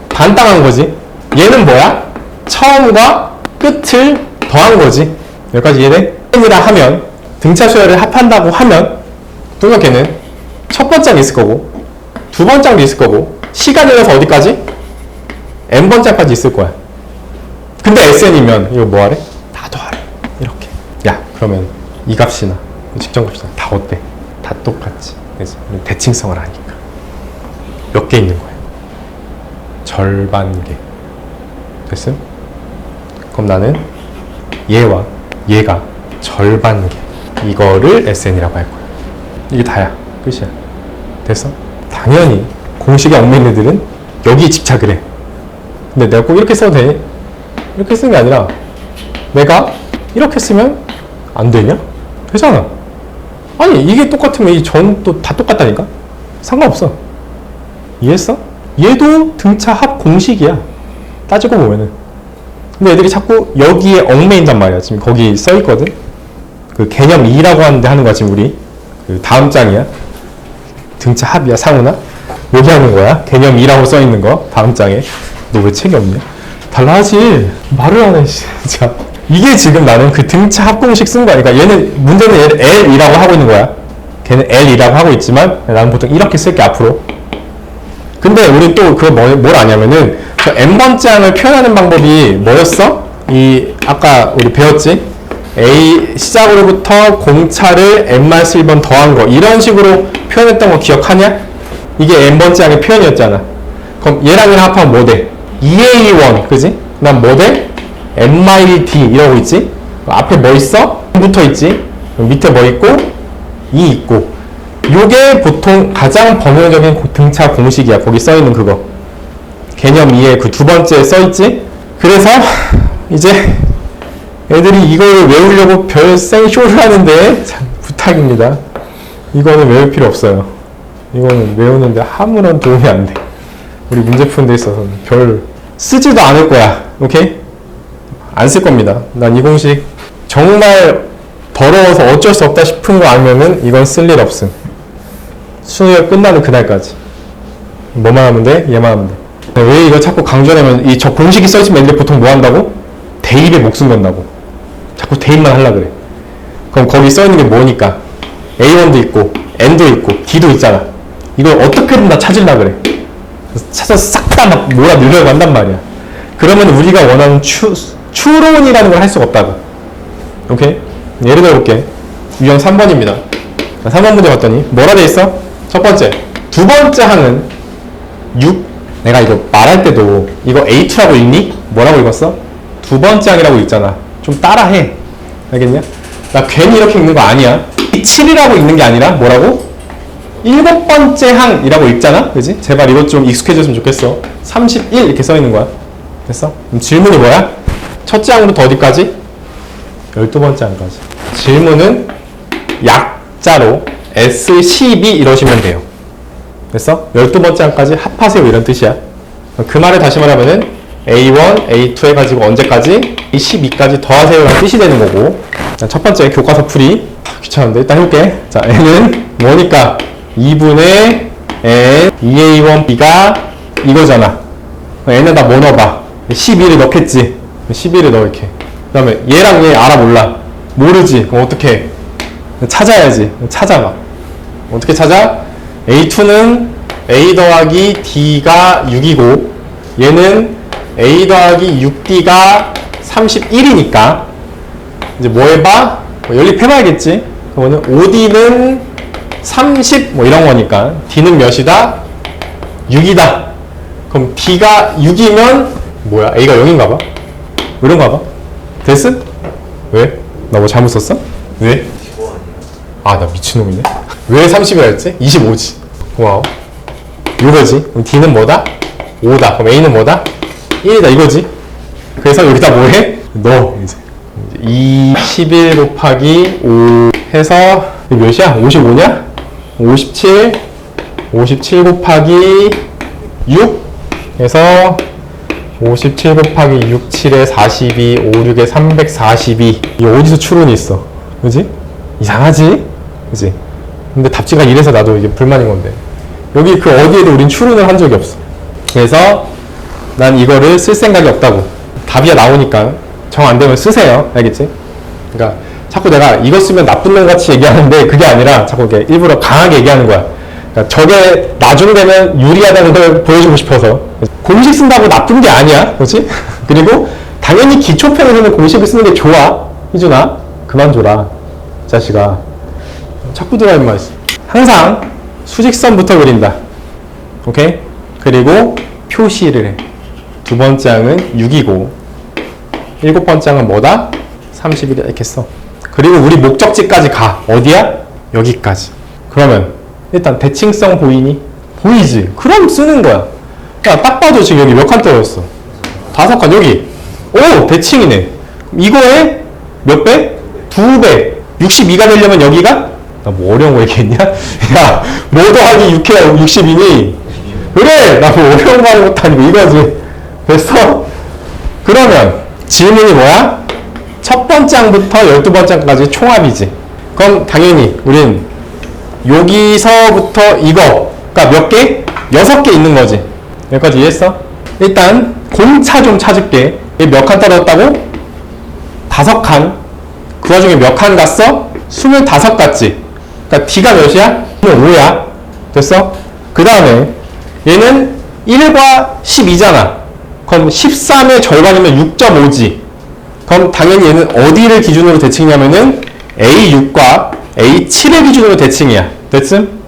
반땅한 거지. 얘는 뭐야? 처음과 끝을 더한 거지. 여기까지 이해돼? N이라 하면 등차 수열을 합한다고 하면 뚱뚱 걔는 첫 번째 항이 있을 거고, 두 번째 항도 있을 거고, 시간을 내서 어디까지? N번째 항까지 있을 거야. 근데 SN이면 이거 뭐 하래? 다 더하래. 이렇게. 야, 그러면 이 값이나 직전값이나 다 어때? 다 똑같지. 그래서 대칭성을 하니까 몇 개 있는 거야? 절반 개. 됐음? 그럼 나는 얘와 얘가 절반 개. 이거를 SN이라고 할 거야. 이게 다야. 끝이야. 됐어? 당연히 공식에 얽매인 애들은 여기에 집착을 해. 근데 내가 꼭 이렇게 써도 돼? 이렇게 쓰는 게 아니라 내가 이렇게 쓰면 안 되냐? 되잖아. 아니, 이게 똑같으면 이 전도 다 똑같다니까? 상관없어. 이해했어? 얘도 등차 합 공식이야. 따지고 보면은. 근데 애들이 자꾸 여기에 얽매인단 말이야. 지금 거기 써있거든? 그 개념 2라고 하는데 하는 거야, 지금 우리. 그 다음 장이야. 등차 합이야, 상우나? 여기 하는 거야. 개념 2라고 써있는 거. 다음 장에. 너 왜 책이 없냐? 달라하지. 말을 안 해, 진짜. 이게 지금 나는 그 등차 합 공식 쓴 거야. 그러니까 얘는, 문제는 얘는 L이라고 하고 있는 거야. 걔는 L이라고 하고 있지만, 나는 보통 이렇게 쓸게, 앞으로. 근데 우리 또 그거 뭘 아냐면은, 저 N번째 항을 표현하는 방법이 뭐였어? 아까 우리 배웠지? A 시작으로부터 공차를 N-1번 더한 거. 이런 식으로 표현했던 거 기억하냐? 이게 N번째 항의 표현이었잖아. 그럼 얘랑 얘랑 합하면 뭐 돼? 2A1, 그지? 그 다음 뭐 돼? N-D 이러고 있지? 앞에 뭐 있어? 붙어 있지? 밑에 뭐 있고? 2 있고. 요게 보통 가장 범용적인 등차 공식이야. 거기 써있는 그거. 개념 2에 그 두 번째에 써있지? 그래서 이제 애들이 이걸 외우려고 별 생쇼를 하는데 참 부탁입니다. 이거는 외울 필요 없어요. 이거는 외우는데 아무런 도움이 안 돼. 우리 문제 푸는 데 있어서는 별 쓰지도 않을 거야. 오케이? 안 쓸 겁니다. 난 이 공식 정말 더러워서 어쩔 수 없다 싶은 거 아니면은 이건 쓸 일 없음. 수능이 끝나는 그날까지. 뭐만 하면 돼? 얘만 하면 돼. 왜 이거 자꾸 강조하냐면 저 공식이 써있으면 애들이 보통 뭐 한다고? 대입에 목숨 건다고. 자꾸 대입만 하려 그래. 그럼 거기 써있는 게 뭐니까? A1도 있고 N도 있고 D도 있잖아. 이걸 어떻게든 다 찾으려 그래. 찾아서 싹 다 막 몰아 넣으려고 한단 말이야. 그러면 우리가 원하는 추론이라는 걸 할 수가 없다고. 오케이? 예를 들어 볼게. 유형 3번입니다. 3번 문제 봤더니 뭐라 돼 있어? 첫 번째, 두 번째 항은 6. 내가 이거 말할 때도 이거 A2라고 읽니? 뭐라고 읽었어? 두 번째 항이라고 읽잖아. 좀 따라해. 알겠냐? 나 괜히 이렇게 읽는 거 아니야. 7이라고 읽는 게 아니라 뭐라고? 7번째 항이라고 읽잖아? 그지? 제발 이것 좀 익숙해졌으면 좋겠어. 31 이렇게 써 있는 거야. 됐어? 그럼 질문이 뭐야? 첫째 항부터 어디까지? 12번째 항까지. 질문은 약자로 S12 이러시면 돼요. 됐어? 12번째 항까지 합하세요 이런 뜻이야. 그 말을 다시 말하면은 A1, A2 해가지고 언제까지? A12까지 더하세요 라는 뜻이 되는 거고. 첫 번째 교과서 풀이. 귀찮은데 일단 해볼게. 자, N은 뭐니까? 2분의 N 2A1B가 이거잖아. N에다 뭐 넣어봐? 12를 넣겠지. 12를 넣어 이렇게. 그 다음에 얘랑 얘 알아 몰라? 모르지. 그럼 어떻게 해? 찾아야지. 찾아봐. 어떻게 찾아? A2는 A 더하기 D가 6이고 얘는 A 더하기 6D가 31이니까 이제 뭐 해봐? 연립해봐야겠지. 그러면 5D는 30 뭐 이런 거니까 D는 몇이다? 6이다. 그럼 D가 6이면 뭐야? A가 0인가 봐? 이런가 봐? 됐음? 왜? 나 뭐 잘못 썼어? 왜? 아, 나 미친놈이네. 왜 30이라 했지? 25지. 고마워. 이거지. 그럼 D는 뭐다? 5다. 그럼 A는 뭐다? 1이다. 이거지. 그래서 여기다 뭐 해? 넣어. 이제 11 곱하기 5 해서 이게 몇이야? 55냐? 57 57 곱하기 6 해서 57 곱하기 6, 7에 42, 5, 6에 342. 이게 어디서 추론이 있어? 그지? 이상하지? 그지? 근데 답지가 이래서 나도 이게 불만인 건데. 여기 그 어디에도 우린 추론을 한 적이 없어. 그래서 난 이거를 쓸 생각이 없다고. 답이 나오니까 정 안 되면 쓰세요. 알겠지? 그러니까 자꾸 내가 이거 쓰면 나쁜 놈 같이 얘기하는데 그게 아니라 자꾸 이렇게 일부러 강하게 얘기하는 거야. 그러니까 저게 나중 되면 유리하다는 걸 보여주고 싶어서. 공식 쓴다고 나쁜 게 아니야. 그렇지? 그리고 당연히 기초편에서는 공식을 쓰는 게 좋아. 희준아, 그만 줘라. 자식아. 자꾸 들어 임마. 항상 수직선부터 그린다. 오케이? 그리고 표시를 해. 두 번째 항은 6이고 7번째 항은 뭐다? 31이다. 이렇게 써. 그리고 우리 목적지까지 가. 어디야? 여기까지. 그러면 일단 대칭성 보이니? 보이지? 그럼 쓰는 거야. 야, 딱 봐도 지금 여기 몇 칸 떨어졌어? 5칸. 여기. 오! 대칭이네. 이거에 몇 배? 2배. 62가 되려면 여기가? 나 뭐 어려운 거 얘기했냐? 야, 뭐 더하기 6해야 60이니? 그래! 나 뭐 어려운 거 하는 것도 아니고 이거지. 됐어? 그러면 질문이 뭐야? 첫 번째 항부터 12번째 항까지 총합이지. 그럼 당연히 우린 여기서부터 이거가 몇 개? 6개 있는 거지. 여기까지 이해했어? 일단 공차 좀 찾을게. 몇 칸 떨어졌다고? 5칸. 그 와중에 몇 칸 갔어? 25 갔지. 그러니까 D가 몇이야? 5야. 됐어? 그 다음에 얘는 1과 12잖아. 그럼 13의 절반이면 6.5지. 그럼 당연히 얘는 어디를 기준으로 대칭이냐면은 A6과 A7의 기준으로 대칭이야. 됐음?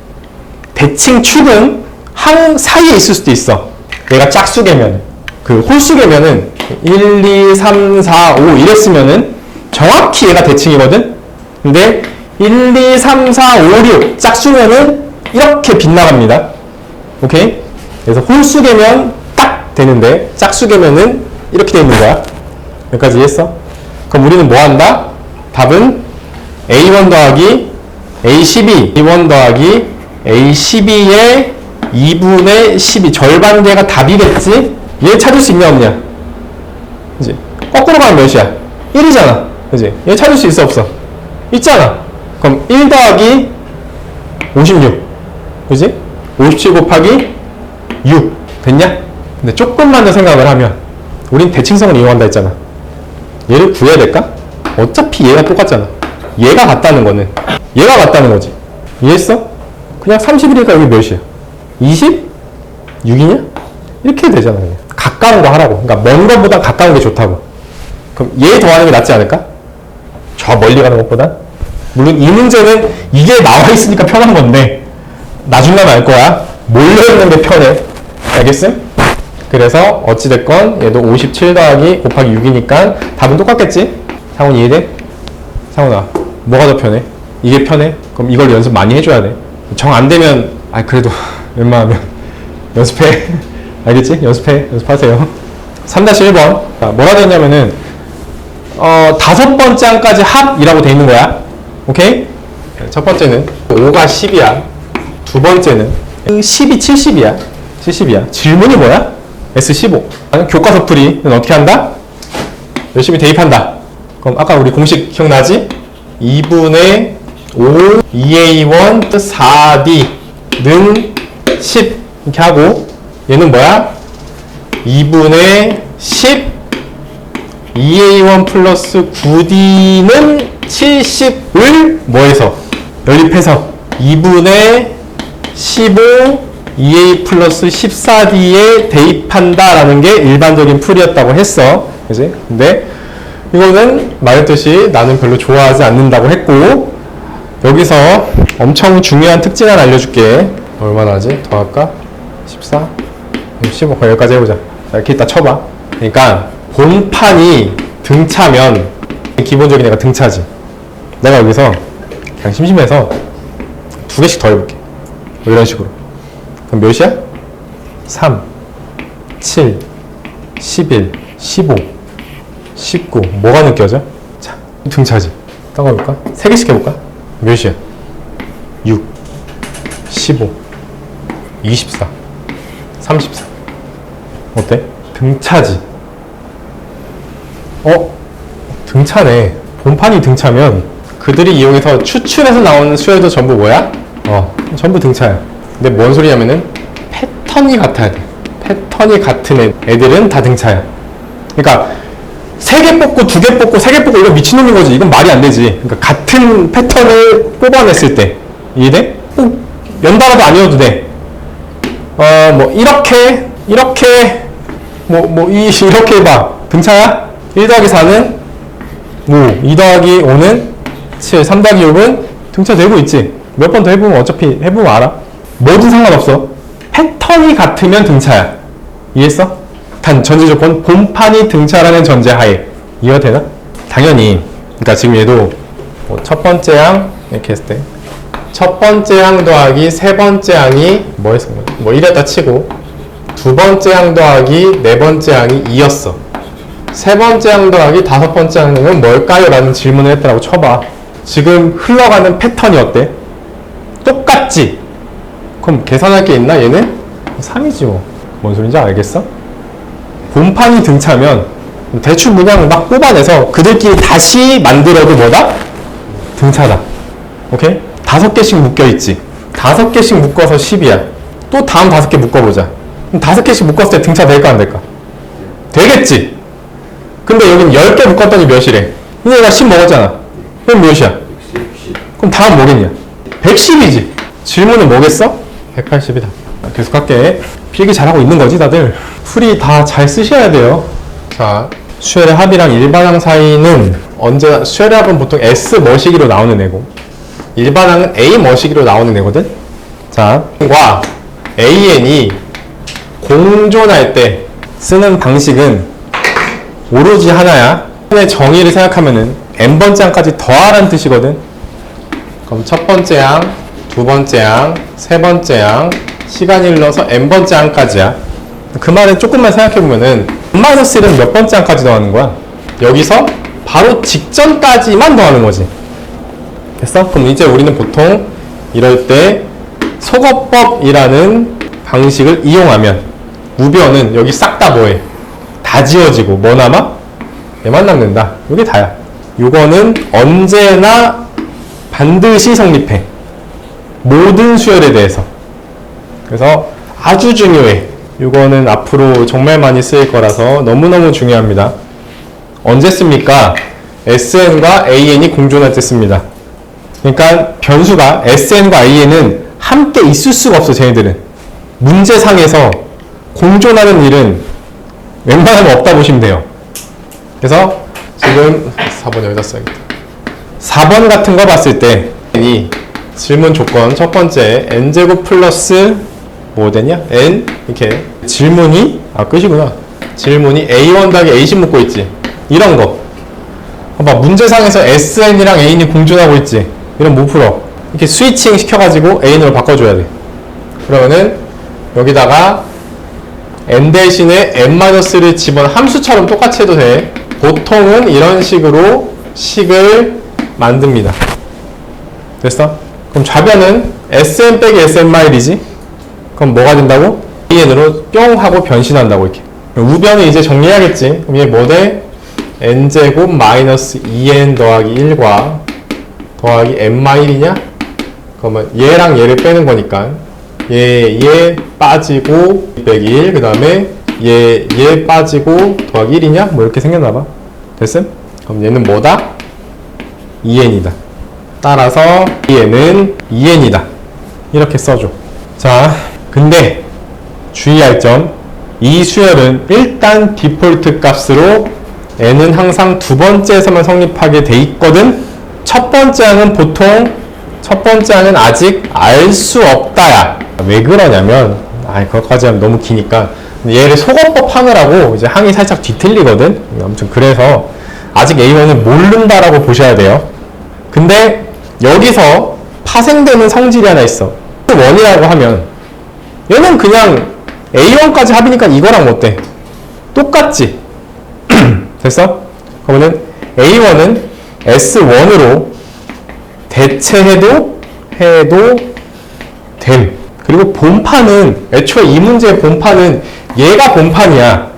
대칭 축은 항 사이에 있을 수도 있어. 얘가 짝수개면. 그 홀수개면은 1, 2, 3, 4, 5 이랬으면은 정확히 얘가 대칭이거든? 근데 1, 2, 3, 4, 5, 6 짝수면은 이렇게 빗나갑니다. 오케이? 그래서 홀수개면 딱 되는데 짝수개면은 이렇게 돼 있는 거야. 여기까지 이해했어? 그럼 우리는 뭐 한다? 답은 A1 더하기 A12 A1 더하기 A12의 2분의 12 절반계가 답이겠지? 얘 찾을 수 있냐 없냐? 그지? 거꾸로 가면 몇이야? 1이잖아. 그지? 얘 찾을 수 있어 없어? 있잖아. 그럼 1 더하기 56 그지? 57 곱하기 6 됐냐? 근데 조금만 더 생각을 하면 우린 대칭성을 이용한다 했잖아. 얘를 구해야 될까? 어차피 얘가 똑같잖아. 얘가 같다는 거는 얘가 같다는 거지. 이해했어? 그냥 31이니까 여기 몇이야? 20? 6이냐? 이렇게 되잖아. 그냥. 가까운 거 하라고. 그러니까 먼 것보다 가까운 게 좋다고. 그럼 얘 더하는 게 낫지 않을까? 저 멀리 가는 것보다? 물론 이 문제는 이게 나와 있으니까 편한 건데 나중에 알 거야. 몰려있는 게 편해. 알겠음? 그래서 어찌됐건 얘도 57 더하기 곱하기 6이니까 답은 똑같겠지? 상훈 이해돼? 상훈아 뭐가 더 편해? 이게 편해? 그럼 이걸 연습 많이 해줘야 돼. 정 안 되면 그래도 웬만하면 연습해. 알겠지? 연습하세요. 3-1번 뭐라 되어 있냐면은 5번째 항까지 합이라고 돼 있는 거야. 오케이? 첫 번째는 5가 10이야. 두 번째는 10이 70이야. 70이야. 질문이 뭐야? S15. 교과서 풀이는 어떻게 한다? 열심히 대입한다. 그럼 아까 우리 공식 기억나지? 2분의 5 2A1 4D는 10 이렇게 하고 얘는 뭐야? 2분의 10 2A1 플러스 9D는 70을 뭐해서? 연립해서 2분의 15 2A 플러스 14D에 대입한다 라는 게 일반적인 풀이였다고 했어. 그지? 근데 이거는 말했듯이 나는 별로 좋아하지 않는다고 했고 여기서 엄청 중요한 특징 하나 알려줄게. 얼마나 하지? 더할까? 14? 15 여기까지 해보자. 이렇게 이따 쳐봐. 그러니까 본판이 등차면 기본적인 애가 등차지. 내가 여기서 그냥 심심해서 2개씩 더 해볼게. 뭐 이런 식으로. 그럼 몇이야? 3, 7, 11, 15, 19. 뭐가 느껴져? 자, 등차지. 따가볼까? 3개씩 해볼까? 몇이야? 6, 15, 24, 34. 어때? 등차지. 등차네. 본판이 등차면 그들이 이용해서 추출해서 나오는 수열도 전부 뭐야? 전부 등차야. 근데 뭔 소리냐면은 패턴이 같아야 돼. 패턴이 같은 애들은 다 등차야. 그러니까 3개 뽑고 2개 뽑고 3개 뽑고 이거 미친놈인 거지. 이건 말이 안 되지. 그러니까 같은 패턴을 뽑아냈을 때 이해돼? 꼭 연달아도 아니어도 돼. 뭐 이렇게 이렇게 해봐. 등차야? 1 더하기 4는 5, 2 더하기 5는 7, 3 더하기 6은 등차 되고 있지. 몇 번 더 해보면 어차피 해보면 알아. 뭐든 상관없어. 패턴이 같으면 등차야. 이해했어? 단 전제 조건 본판이 등차라는 전제하에. 이해가 되나? 당연히. 그러니까 지금 얘도 첫 번째 항 이렇게 했을 때 첫 번째 항 더하기 세 번째 항이 뭐였어? 뭐 1이었다 치고 두 번째 항 더하기 네 번째 항이 2였어. 세 번째 항 더하기 다섯 번째 항은 뭘까요? 라는 질문을 했다라고 쳐봐. 지금 흘러가는 패턴이 어때? 똑같지? 그럼 계산할 게 있나 얘는? 3이지 뭐. 뭔 소린지 알겠어? 본판이 등차면 대충 그냥 막 뽑아내서 그들끼리 다시 만들어도 뭐다? 등차다. 오케이? 5개씩 묶여있지. 5개씩 묶어서 10이야. 또 다음 5개 묶어보자. 그럼 5개씩 묶었을 때 등차 될까 안 될까? 되겠지? 근데 여긴 10개 묶었더니 몇이래? 근데 얘가 10 먹었잖아. 그럼 몇이야? 그럼 다음 뭐겠냐? 110이지. 질문은 뭐겠어? 180이다. 계속 할게. 필기 잘하고 있는 거지 다들? 풀이 다 잘 쓰셔야 돼요. 자, 수열의 합이랑 일반항 사이는 언제나 수열의 합은 보통 S 머시기로 나오는 애고 일반항은 A 머시기로 나오는 애거든? 자, 과 AN이 공존할 때 쓰는 방식은 오로지 하나야. 정의를 생각하면은 n번째 항까지 더하라는 뜻이거든. 그럼 첫 번째 항, 두 번째 항, 세 번째 항, 시간이 흘러서 n번째 항까지야. 그 말은 조금만 생각해보면은 n-1은 몇 번째 항까지 더하는 거야? 여기서 바로 직전까지만 더하는 거지. 됐어? 그럼 이제 우리는 보통 이럴 때 소거법이라는 방식을 이용하면 우변은 여기 싹 다 뭐해? 다 지워지고 뭐 남아? 얘만 남는다. 이게 다야. 요거는 언제나 반드시 성립해. 모든 수열에 대해서. 그래서 아주 중요해. 요거는 앞으로 정말 많이 쓰일 거라서 너무너무 중요합니다. 언제 씁니까? SN과 AN이 공존할 때 씁니다. 그러니까 변수가 SN과 AN은 함께 있을 수가 없어. 쟤네들은 문제상에서 공존하는 일은 웬만하면 없다 보시면 돼요. 그래서 지금 4번 여기다 써야겠다. 4번 같은 거 봤을 때 이 질문 조건 첫 번째 n제곱 플러스 뭐 되냐? n 이렇게 질문이 끝이구나. 질문이 a1 더하기 a10 묻고 있지. 이런 거 봐봐. 문제상에서 sn이랑 a이 공존하고 있지. 이런 못 풀어. 이렇게 스위칭 시켜가지고 an으로 바꿔줘야 돼. 그러면은 여기다가 n 대신에 n-를 집어넣은 함수처럼 똑같이 해도 돼. 보통은 이런 식으로 식을 만듭니다. 됐어? 그럼 좌변은 sn 빼기 sn-이지? 그럼 뭐가 된다고? an으로 뿅 하고 변신한다고 이렇게. 우변은 이제 정리해야겠지. 그럼 얘 뭐 돼? n제곱 마이너스 2n 더하기 1과 더하기 n-1이냐? 그러면 얘랑 얘를 빼는 거니까 얘 빠지고 빼기 1, 그 다음에 얘 빠지고 더하기 1이냐? 뭐 이렇게 생겼나봐. 됐음? 그럼 얘는 뭐다? 2n이다. 따라서 얘는 2n이다. 이렇게 써줘. 자, 근데 주의할 점, 이 수열은 일단 디폴트 값으로 n은 항상 두 번째에서만 성립하게 돼 있거든. 첫 번째 항은 보통 첫 번째 항은 아직 알 수 없다야. 왜 그러냐면 그것까지 하면 너무 기니까 얘를 속어법 하느라고 이제 항이 살짝 뒤틀리거든. 아무튼 그래서 아직 A1을 모른다라고 보셔야 돼요. 근데 여기서 파생되는 성질이 하나 있어. 1이라고 하면 얘는 그냥 A1까지 합이니까 이거랑 어때? 똑같지? 됐어? 그러면은 A1은 S1으로 대체해도 됨. 그리고 본판은 애초에 이 문제의 본판은 얘가 본판이야.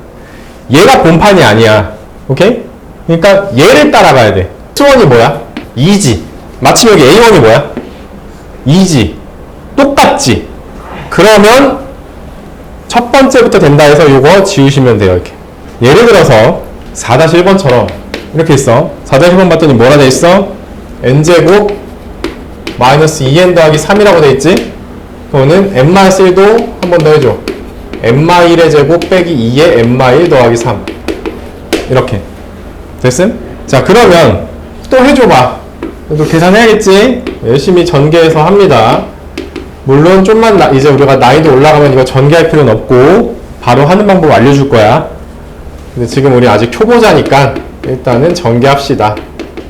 얘가 본판이 아니야. 오케이? 그러니까 얘를 따라가야 돼. S1이 뭐야? 2지. 마침 여기 A1이 뭐야? 2지. 똑같지? 그러면 첫 번째부터 된다 해서 이거 지우시면 돼요. 이렇게. 예를 들어서 4-1번처럼 이렇게 있어. 4-1번 봤더니 뭐라 돼 있어? n제곱 마이너스 2n 더하기 3이라고 돼 있지? 그거는 n-1도 한 번 더 해줘. n-1의 제곱 빼기 2의 n-1 더하기 3 이렇게 됐음? 자, 그러면 또 해줘봐. 또 계산해야겠지? 열심히 전개해서 합니다. 물론 좀만 이제 우리가 난이도 올라가면 이거 전개할 필요는 없고 바로 하는 방법 알려줄 거야. 근데 지금 우리 아직 초보자니까 일단은 전개합시다.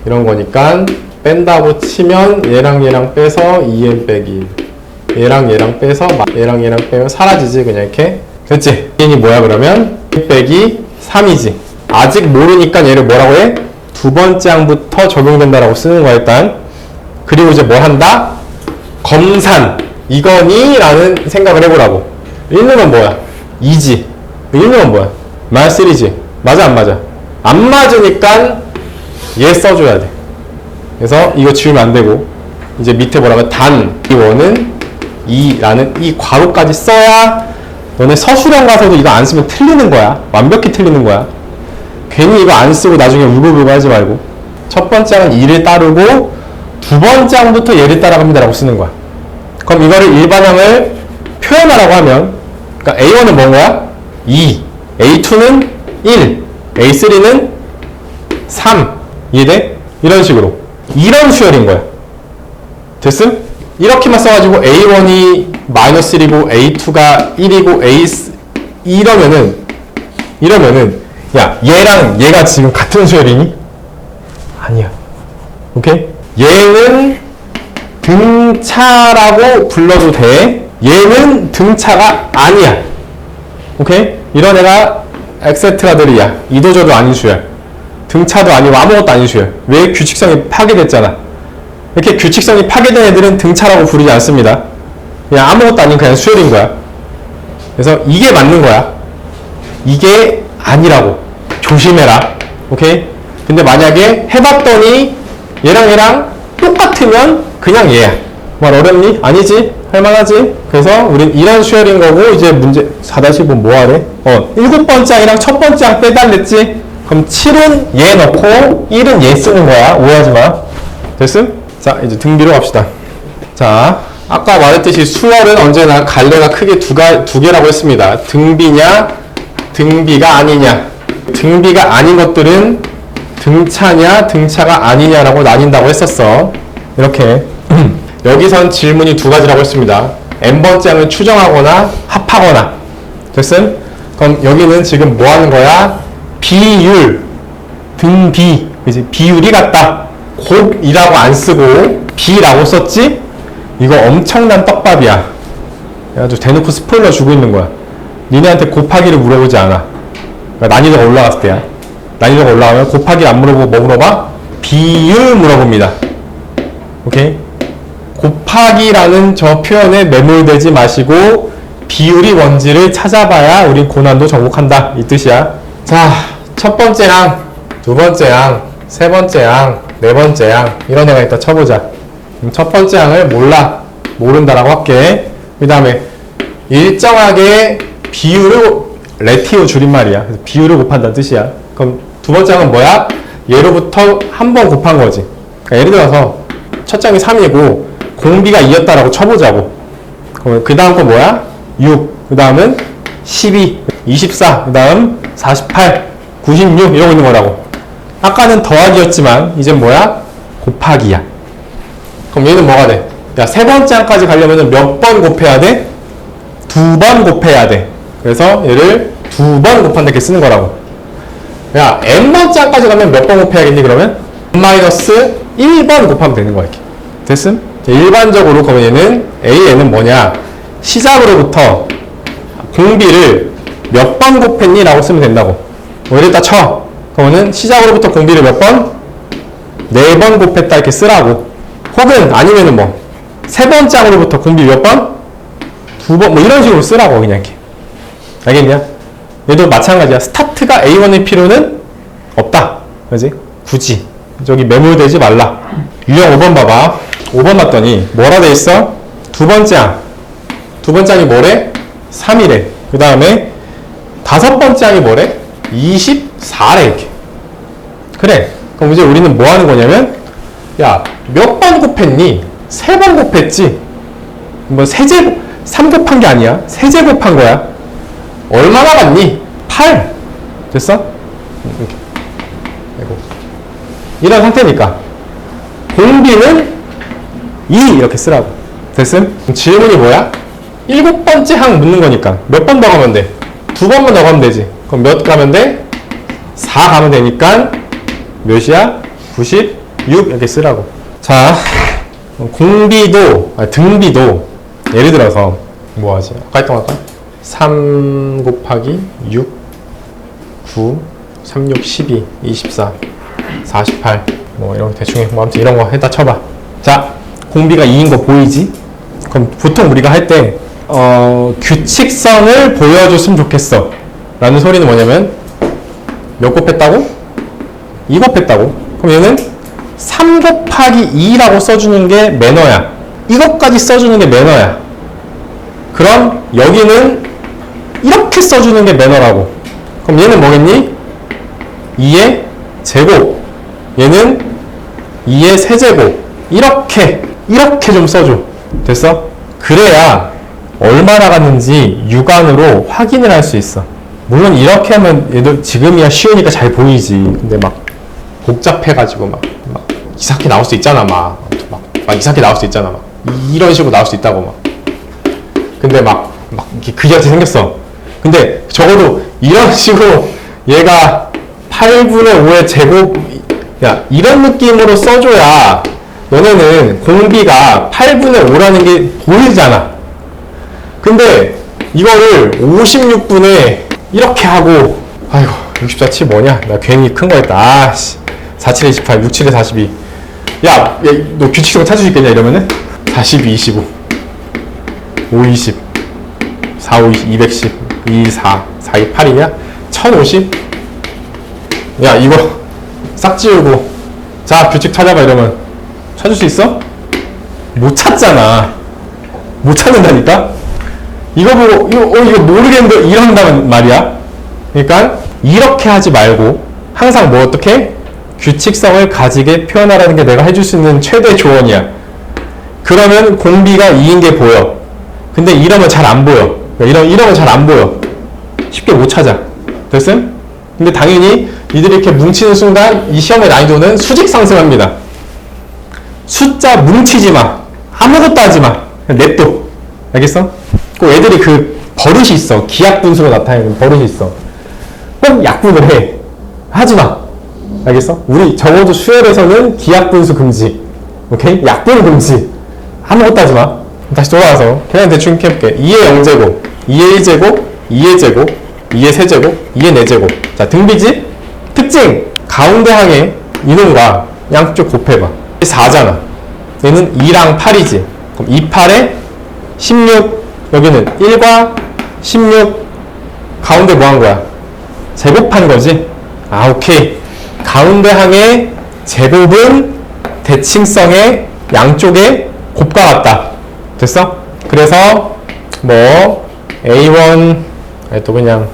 이런 거니까 뺀다고 치면 얘랑 빼서 2n 빼기 1, 얘랑 빼서 얘랑 빼면 사라지지. 그냥 이렇게 됐지? 2n이 뭐야 그러면? 1 빼기 3이지. 아직 모르니까 얘를 뭐라고 해? 두 번째 항부터 적용된다라고 쓰는 거야 일단. 그리고 이제 뭐 한다? 검산 이거니? 라는 생각을 해보라고. 1는 뭐야? 2지. 1은 뭐야? 마이너스 1이지. 맞아 안 맞아? 안 맞으니까 얘 써줘야 돼. 그래서 이거 지우면 안 되고 이제 밑에 뭐라고 단 이 원은 2라는 이 괄호까지 써야 너네 서술형 가서도 이거 안 쓰면 틀리는 거야. 완벽히 틀리는 거야. 괜히 이거 안 쓰고 나중에 울고불고 하지 말고 첫 번째 항은 2를 따르고 두 번째 항부터 얘를 따라갑니다 라고 쓰는 거야. 그럼 이거를 일반항을 표현하라고 하면 그러니까 A1은 뭔 거야? 2, A2는 1, A3는 3 이해돼? 이런 식으로 이런 수열인 거야. 됐음? 이렇게만 써가지고 A1이 마이너스 1이고 A2가 1이고 이러면은 야 얘랑 얘가 지금 같은 수열이니? 아니야. 오케이? 얘는 등차라고 불러도 돼. 얘는 등차가 아니야. 오케이? 이런 애가 엑세트라들이야. 이도저도 아닌 수열. 등차도 아니고 아무것도 아닌 수열. 왜? 규칙성이 파괴됐잖아. 이렇게 규칙성이 파괴된 애들은 등차라고 부르지 않습니다. 그냥 아무것도 아닌 그냥 수열인 거야. 그래서 이게 맞는 거야. 이게 아니라고. 조심해라. 오케이? 근데 만약에 해봤더니 얘랑 똑같으면 그냥 얘야. 말 어렵니? 아니지? 할만하지? 그래서 우린 이런 수열인 거고 이제 문제 4-1번 뭐 하래? 7번째 항이랑 첫 번째 항 빼달랬지? 그럼 7은 얘 넣고 1은 얘 쓰는 거야. 오해하지 마. 됐음? 자, 이제 등비로 갑시다. 자, 아까 말했듯이 수열은 언제나 갈래가 크게 두 개라고 했습니다. 등비냐, 등비가 아니냐. 등비가 아닌 것들은 등차냐 등차가 아니냐라고 나뉜다고 했었어. 이렇게 여기선 질문이 두 가지라고 했습니다. n번째 항을 추정하거나 합하거나. 됐음? 그럼 여기는 지금 뭐 하는 거야? 비율, 등비, 그지? 비율이 같다. 곱이라고 안 쓰고 비라고 썼지? 이거 엄청난 떡밥이야. 아주 대놓고 스포일러 주고 있는 거야. 니네한테 곱하기를 물어보지 않아. 그러니까 난이도가 올라갔을 때야. 난이도가 올라가면 곱하기 안 물어보고 뭐 물어봐? 비율 물어봅니다. 오케이? 곱하기라는 저 표현에 매몰되지 마시고 비율이 뭔지를 찾아봐야 우린 고난도 정복한다. 이 뜻이야. 자, 첫 번째 항, 두 번째 항, 세 번째 항, 네 번째 항 이런 애가 있다 쳐보자. 첫 번째 항을 모른다라고 할게. 그 다음에 일정하게 비율을 레티오 줄임말이야. 그래서 비율을 곱한다는 뜻이야. 그럼 두 번째 항은 뭐야? 예로부터 한 번 곱한 거지. 그러니까 예를 들어서 첫 장이 3이고 공비가 2였다라고 쳐보자고. 그 다음 거 뭐야? 6. 그 다음은 12, 24. 그 다음 48, 96 이러고 있는 거라고. 아까는 더하기였지만 이젠 뭐야? 곱하기야. 그럼 얘는 뭐가 돼? 야, 세 번째 항까지 가려면 몇 번 곱해야 돼? 두 번 곱해야 돼. 그래서 얘를 두 번 곱한다 이렇게 쓰는 거라고. 야, n번째 항까지 가면 몇 번 곱해야겠니 그러면? n-1번 곱하면 되는 거야 이렇게. 됐음? 일반적으로 그러면 얘는 AN은 뭐냐? 시작으로부터 공비를 몇 번 곱했니? 라고 쓰면 된다고. 이랬다 쳐. 그러면은 시작으로부터 공비를 몇 번? 4번 곱했다 이렇게 쓰라고. 혹은 아니면은 뭐 세 번째 항으로부터 공비 몇 번? 2번 뭐 이런 식으로 쓰라고 그냥 이렇게. 알겠냐? 얘도 마찬가지야. 스타트가 A1일 필요는 없다. 그지? 굳이 저기 매몰되지 말라. 유형 5번 봐봐. 5번 봤더니 뭐라 돼 있어? 두 번째 항. 두 번째 항이 뭐래? 3이래. 그 다음에 다섯 번째 항이 뭐래? 24래 이렇게. 그래. 그럼 이제 우리는 뭐 하는 거냐면 야, 몇 번 곱했니? 3번 곱했지. 뭐 세제곱 3 곱한 게 아니야. 세제곱한 거야. 얼마나 갔니? 8. 됐어? 이렇게. 이런 상태니까 공비는 2 이렇게 쓰라고. 됐음? 질문이 뭐야? 7번째 항 묻는 거니까 몇 번 더 가면 돼? 2번만 더 가면 되지. 그럼 몇 가면 돼? 4 가면 되니까 몇이야? 96 이렇게 쓰라고. 자, 공비도 등비도 예를 들어서 뭐 하지? 아까 했던 거 할까? 3 곱하기 6 9 36 12 24 48 뭐 이런 거 대충 해. 뭐 아무튼 이런 거 해다 쳐봐. 자, 공비가 2인 거 보이지? 그럼 보통 우리가 할 때 규칙성을 보여줬으면 좋겠어 라는 소리는 뭐냐면 몇 곱했다고? 2 곱했다고? 그럼 얘는 3 곱하기 2라고 써주는 게 매너야. 이것까지 써주는 게 매너야. 그럼 여기는 이렇게 써주는 게 매너라고. 그럼 얘는 뭐겠니? 2의 제곱. 얘는 2의 세제곱. 이렇게 좀 써줘. 됐어? 그래야 얼마나 갔는지 육안으로 확인을 할 수 있어. 물론 이렇게 하면 얘도 지금이야 쉬우니까 잘 보이지. 근데 막 복잡해가지고 막 이상하게 나올 수 있잖아. 막 이상하게 나올 수 있잖아. 막 이런 식으로 나올 수 있다고 막. 근데 막 그지같이 생겼어. 근데 적어도 이런 식으로 얘가 8분의 5의 제곱, 야, 이런 느낌으로 써줘야 너네는 공비가 8분의 5라는 게 보이잖아. 근데 이거를 56분에 이렇게 하고, 아이고, 64치 뭐냐? 나 괜히 큰 거 했다. 아씨. 47에 28, 67에 42. 야, 너 규칙성 찾을 수 있겠냐, 이러면은? 42, 25. 5, 20. 4, 5, 20, 210. 2, 4. 4, 2, 8이냐? 1050? 야, 이거 싹 지우고. 자, 규칙 찾아봐, 이러면. 찾을 수 있어? 못 찾잖아. 못 찾는다니까? 이거 보고, 이거 모르겠는데, 이런다는 말이야. 그러니까, 이렇게 하지 말고, 항상 뭐 어떻게? 규칙성을 가지게 표현하라는 게 내가 해줄 수 있는 최대 조언이야. 그러면 공비가 2인 게 보여. 근데 이러면 잘 안 보여. 이러면 잘 안 보여. 쉽게 못 찾아. 됐음? 근데 당연히 이들이 이렇게 뭉치는 순간 이 시험의 난이도는 수직 상승합니다. 숫자 뭉치지 마. 아무것도 하지 마. 그냥 냅둬. 알겠어? 꼭 애들이 그 버릇이 있어. 기하분수로 나타내는 버릇이 있어. 꼭 약분을 해. 하지 마. 알겠어? 우리 적어도 수열에서는 기하분수 금지. 오케이? 약분 금지. 아무것도 하지 마. 다시 돌아와서 그냥 대충 이렇게 해볼게. 2의 0제곱, 2의 1제곱, 2의 제곱, 2의 세제곱, 2의 4제곱. 자, 등비지? 특징! 가운데 항에 이놈과 양쪽 곱해봐. 4잖아. 얘는 2랑 8이지. 그럼 2, 8에 16, 여기는 1과 16, 가운데 뭐 한 거야? 제곱한 거지? 아, 오케이. 가운데 항의 제곱은 대칭성의 양쪽에 곱과 같다. 됐어? 그래서 뭐 A1 또 그냥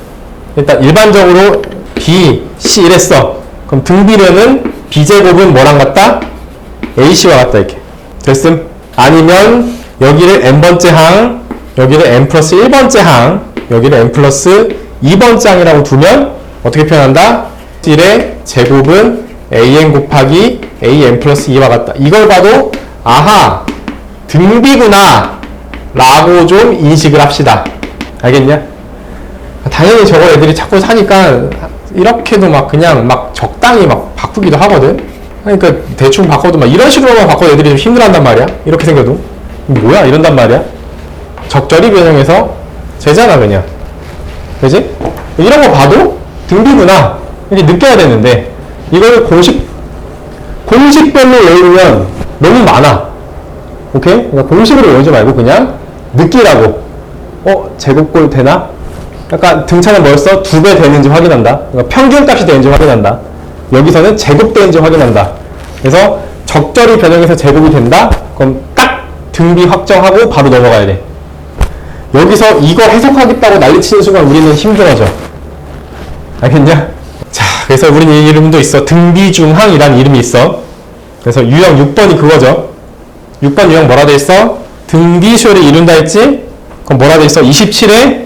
일단 일반적으로 B, C 이랬어. 그럼 등비례는 B제곱은 뭐랑 같다? AC와 같다 이렇게. 됐음? 아니면 여기를 n번째 항, 여기를 n 플러스 1번째 항, 여기를 n 플러스 2번째 항이라고 두면 어떻게 표현한다? C의 제곱은 an 곱하기 an 플러스 2와 같다. 이걸 봐도 아하 등비구나 라고 좀 인식을 합시다. 알겠냐? 당연히 저거 애들이 자꾸 사니까 이렇게도 막 그냥 막 적당히 막 바꾸기도 하거든. 그러니까 대충 바꿔도 막 이런 식으로만 바꿔도 애들이 좀 힘들어한단 말이야. 이렇게 생겨도 뭐야 이런단 말이야. 적절히 변형해서 되잖아 그냥. 그지? 이런 거 봐도 등비구나 이렇게 느껴야 되는데 이걸 공식별로 외우면 너무 많아. 오케이? 그러니까 공식으로 외우지 말고 그냥 느끼라고. 제곱골 되나? 약간 등차는 뭐였어? 2배 되는지 확인한다. 그러니까 평균값이 되는지 확인한다. 여기서는 제곱되는지 확인한다. 그래서 적절히 변형해서 제곱이 된다? 그럼 딱 등비 확정하고 바로 넘어가야 돼. 여기서 이거 해석하겠다고 난리치는 순간 우리는 힘들어져. 알겠냐? 자, 그래서 우리는 이 이름도 있어. 등비중항이라는 이름이 있어. 그래서 유형 6번이 그거죠. 6번 유형 뭐라 돼 있어? 등비수열을 이룬다 했지? 그럼 뭐라 돼 있어? 27에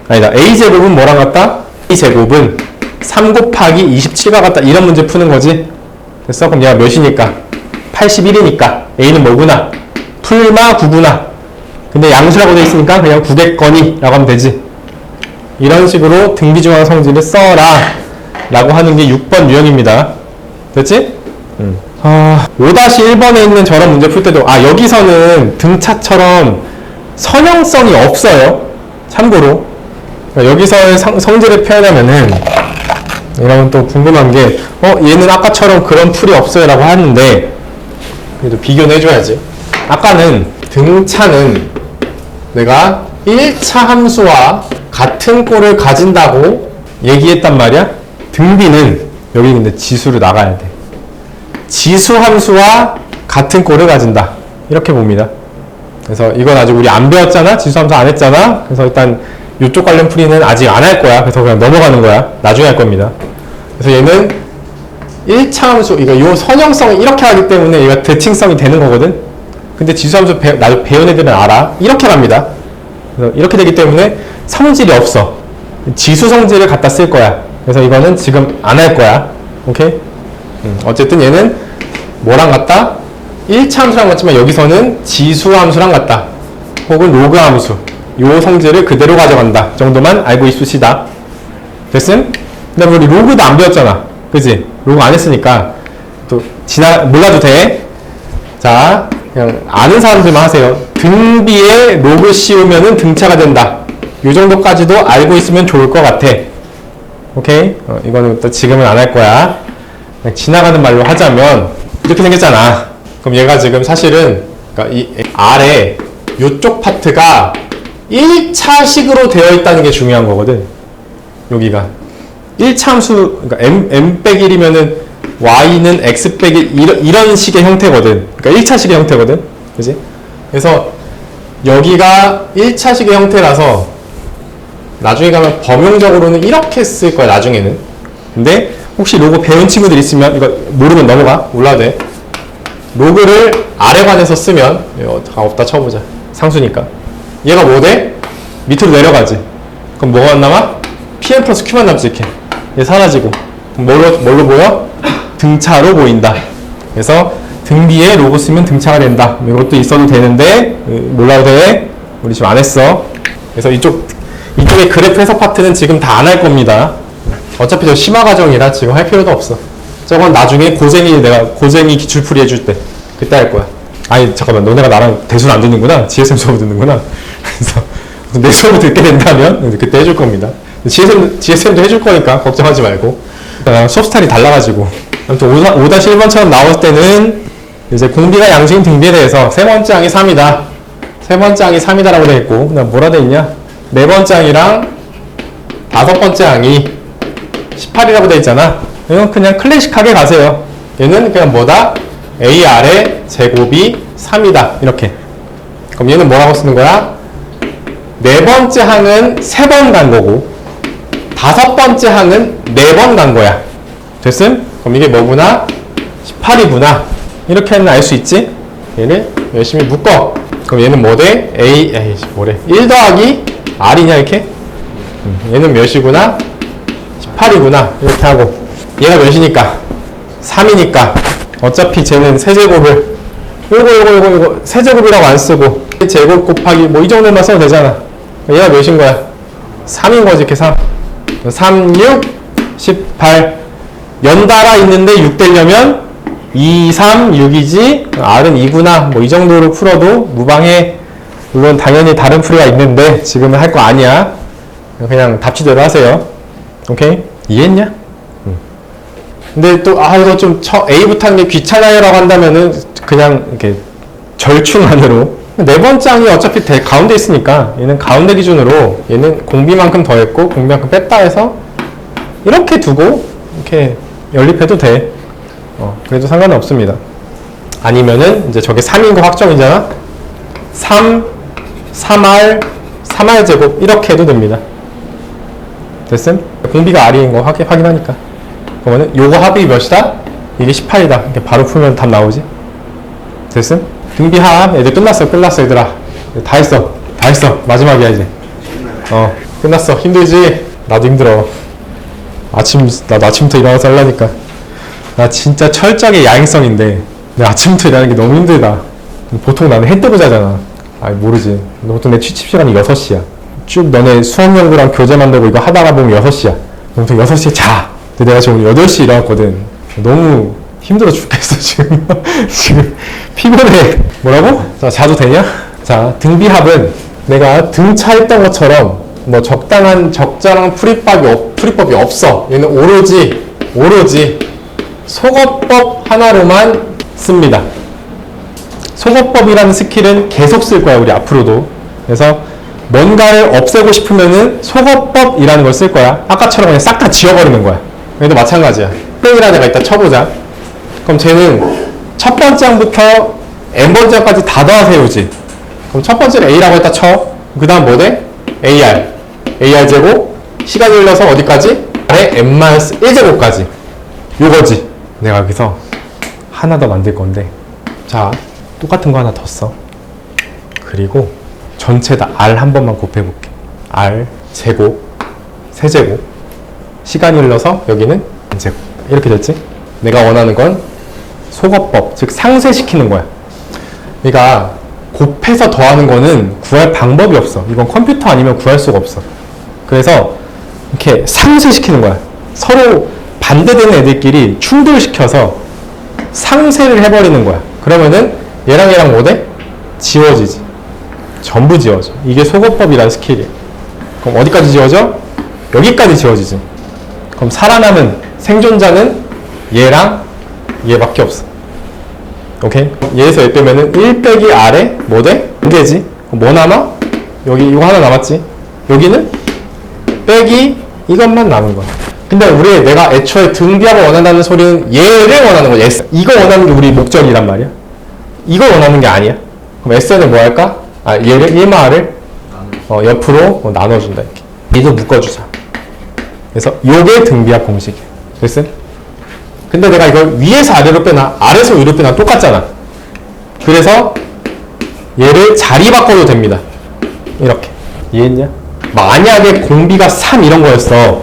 아니다. A제곱은 뭐랑 같다? A제곱은 3 곱하기 27과 같다. 이런 문제 푸는 거지. 됐어? 그럼 얘가 몇이니까? 81이니까 A는 뭐구나? 풀마 9구나. 근데 양수라고 돼 있으니까 그냥 900건이 라고 하면 되지. 이런 식으로 등비중항 성질을 써라 라고 하는 게 6번 유형입니다. 됐지? 5-1번에 있는 저런 문제 풀 때도 여기서는 등차처럼 선형성이 없어요. 참고로 여기서의 성질을 표현하면은 여러분 또 궁금한 게 얘는 아까처럼 그런 풀이 없어요 라고 하는데 그래도 비교는 해줘야지. 아까는 등차는 내가 1차 함수와 같은 꼴을 가진다고 얘기했단 말이야. 등비는 여기 근데 지수를 나가야 돼. 지수 함수와 같은 꼴을 가진다. 이렇게 봅니다. 그래서 이건 아직 우리 안 배웠잖아? 지수 함수 안 했잖아? 그래서 일단 이쪽 관련 풀이는 아직 안 할 거야. 그래서 그냥 넘어가는 거야. 나중에 할 겁니다. 그래서 얘는 1차 함수, 요 선형성을 이렇게 하기 때문에 얘가 대칭성이 되는 거거든? 근데 지수 함수 나도 배운 애들은 알아. 이렇게 갑니다. 그래서 이렇게 되기 때문에 성질이 없어. 지수 성질을 갖다 쓸 거야. 그래서 이거는 지금 안 할 거야. 오케이? 어쨌든 얘는 뭐랑 같다? 1차 함수랑 같지만 여기서는 지수 함수랑 같다. 혹은 로그 함수. 요 성질을 그대로 가져간다. 정도만 알고 있으시다. 됐음? 근데 우리 로그도 안 배웠잖아. 그지? 로그 안 했으니까 또 몰라도 돼. 자, 그냥 아는 사람들만 하세요. 등비에 로그 씌우면은 등차가 된다. 요 정도까지도 알고 있으면 좋을 것 같아. 오케이? 이거는 또 지금은 안 할 거야. 그냥 지나가는 말로 하자면 이렇게 생겼잖아. 그럼 얘가 지금 사실은 그러니까 이 아래 요쪽 파트가 1차식으로 되어 있다는 게 중요한 거거든. 여기가 1차 함수, 그러니까 m/1이면은 y는 x/1 이런 식의 형태거든. 그러니까 1차식의 형태거든. 그지? 그래서 여기가 1차식의 형태라서 나중에 가면 범용적으로는 이렇게 쓸 거야, 나중에는. 근데 혹시 로그 배운 친구들 있으면 이거 모르면 넘어가. 몰라도 돼. 로그를 아래관에서 쓰면 없다 쳐보자. 상수니까. 얘가 뭐 돼? 밑으로 내려가지. 그럼 뭐가 남아? pn 플러스 q만 남지 이렇게. 얘 사라지고. 뭘로 보여? 등차로 보인다. 그래서 등 뒤에 로고 쓰면 등차가 된다. 이것도 있어도 되는데 몰라도 돼? 우리 지금 안 했어. 그래서 이쪽에 그래프 해석 파트는 지금 다 안 할 겁니다. 어차피 저 심화 과정이라 지금 할 필요도 없어. 저건 나중에 고쟁이 기출풀이 해줄 때 그때 할 거야. 아니 잠깐만, 너네가 나랑 대수는 안 듣는구나. GSM 수업 듣는구나. 그래서 내 수업을 듣게 된다면 그때 해줄 겁니다. GSM도 해줄 거니까 걱정하지 말고. 수업 스타일이 달라가지고. 아무튼 5-1번처럼 나올 때는 이제 공비가 양수인 등비에 대해서 세 번째 항이 3이다. 세 번째 항이 3이다라고 되어 있고, 그다음 뭐라 되어 있냐? 네 번째 항이랑 다섯 번째 항이 18이라고 되어 있잖아. 이건 그냥 클래식하게 가세요. 얘는 그냥 뭐다? AR의 제곱이 3이다. 이렇게. 그럼 얘는 뭐라고 쓰는 거야? 네 번째 항은 3번 간 거고, 다섯 번째 항은 4번 간 거야. 됐음? 그럼 이게 뭐구나? 18이구나. 이렇게는 알 수 있지? 얘를 열심히 묶어. 그럼 얘는 뭐 돼? 뭐래? 1 더하기 R이냐, 이렇게? 얘는 몇이구나? 18이구나. 이렇게 하고. 얘가 몇이니까? 3이니까. 어차피 쟤는 세제곱을 이거 세제곱이라고 안 쓰고 제곱 곱하기 뭐 이 정도만 써도 되잖아. 얘가 몇인 거야? 3인 거지, 이렇게 3. 3, 6, 18. 연달아 있는데 6 되려면 2, 3, 6이지 R은 2구나. 뭐 이 정도로 풀어도 무방해. 물론 당연히 다른 풀이가 있는데 지금은 할 거 아니야. 그냥 답지대로 하세요. 오케이? 이해했냐? 근데 또 이거 좀 A부터 하는 게 귀찮아요라고 한다면은 그냥 이렇게 절충안으로 네 번째 항이 어차피 가운데 있으니까 얘는 가운데 기준으로 얘는 공비만큼 더했고 공비만큼 뺐다 해서 이렇게 두고 이렇게 연립해도 돼. 그래도 상관은 없습니다. 아니면은 이제 저게 3인 거 확정이잖아. 3R 제곱 이렇게 해도 됩니다. 됐음? 공비가 R인 거 확인하니까. 그러면은 요거 합이 몇이다? 이게 18이다. 이렇게 바로 풀면 답 나오지. 됐음? 등비 합 애들 끝났어 얘들아. 다 했어 마지막이야 이제. 끝났어. 힘들지? 나도 힘들어. 나도 아침부터 일어나서 하려니까. 나 진짜 철저하게 야행성인데 내가 아침부터 일하는 게 너무 힘들다. 보통 나는 해 뜨고 자잖아. 모르지. 보통 내 취침 시간이 6시야. 쭉 너네 수학연구랑 교재 만들고 이거 하다가 보면 6시야. 보통 6시에 자. 근데 내가 지금 8시에 일어났거든. 너무 힘들어 죽겠어 지금. 지금 피곤해. 뭐라고? 자, 자도 되냐? 자, 등비합은 내가 등차했던 것처럼 뭐 적당한 풀이법이 없어. 얘는 오로지 속어법 하나로만 씁니다. 속어법이라는 스킬은 계속 쓸 거야, 우리 앞으로도. 그래서 뭔가를 없애고 싶으면은 속어법이라는 걸 쓸 거야. 아까처럼 그냥 싹 다 지워버리는 거야. 얘도 마찬가지야. 땡이라는 애가 있다 쳐보자. 그럼 쟤는 첫 번째 항부터 n번째 항까지 다 더하 세우지. 그럼 첫 번째는 a라고 했다 쳐. 그 다음 뭐 돼? AR 제곱 시간이 흘러서 어디까지? 아래 n-1제곱까지. 요거지. 내가 여기서 하나 더 만들 건데, 자, 똑같은 거 하나 더 써. 그리고 전체 다 R 한 번만 곱해볼게. R 제곱 세제곱 시간이 흘러서 여기는 n제곱. 이렇게 됐지? 내가 원하는 건 속어법, 즉 상쇄시키는 거야. 그러니까 곱해서 더하는 거는 구할 방법이 없어. 이건 컴퓨터 아니면 구할 수가 없어. 그래서 이렇게 상쇄시키는 거야. 서로 반대되는 애들끼리 충돌시켜서 상쇄를 해버리는 거야. 그러면은 얘랑 뭐 돼? 지워지지. 전부 지워져. 이게 속어법이라는 스킬이야. 그럼 어디까지 지워져? 여기까지 지워지지. 그럼 살아남은 생존자는 얘랑 얘밖에 없어. 오케이? 얘에서 얘 빼면은 1 빼기 R에 뭐 돼? 2개지? 그럼 뭐 남아? 여기 이거 하나 남았지? 여기는 빼기 이것만 남은 거야. 근데 내가 애초에 등비합을 원한다는 소리는 얘를 원하는 거야. S. 이거 원하는 게 우리 목적이란 말이야. 이걸 원하는 게 아니야. 그럼 S는 뭐 할까? 얘를 1마를 옆으로 나눠준다. 이렇게. 얘도 묶어주자. 그래서 요게 등비합 공식이야. 됐어? 근데 내가 이걸 위에서 아래로 빼나 아래에서 위로 빼나 똑같잖아. 그래서 얘를 자리 바꿔도 됩니다. 이렇게. 이해했냐? 만약에 공비가 3 이런 거였어.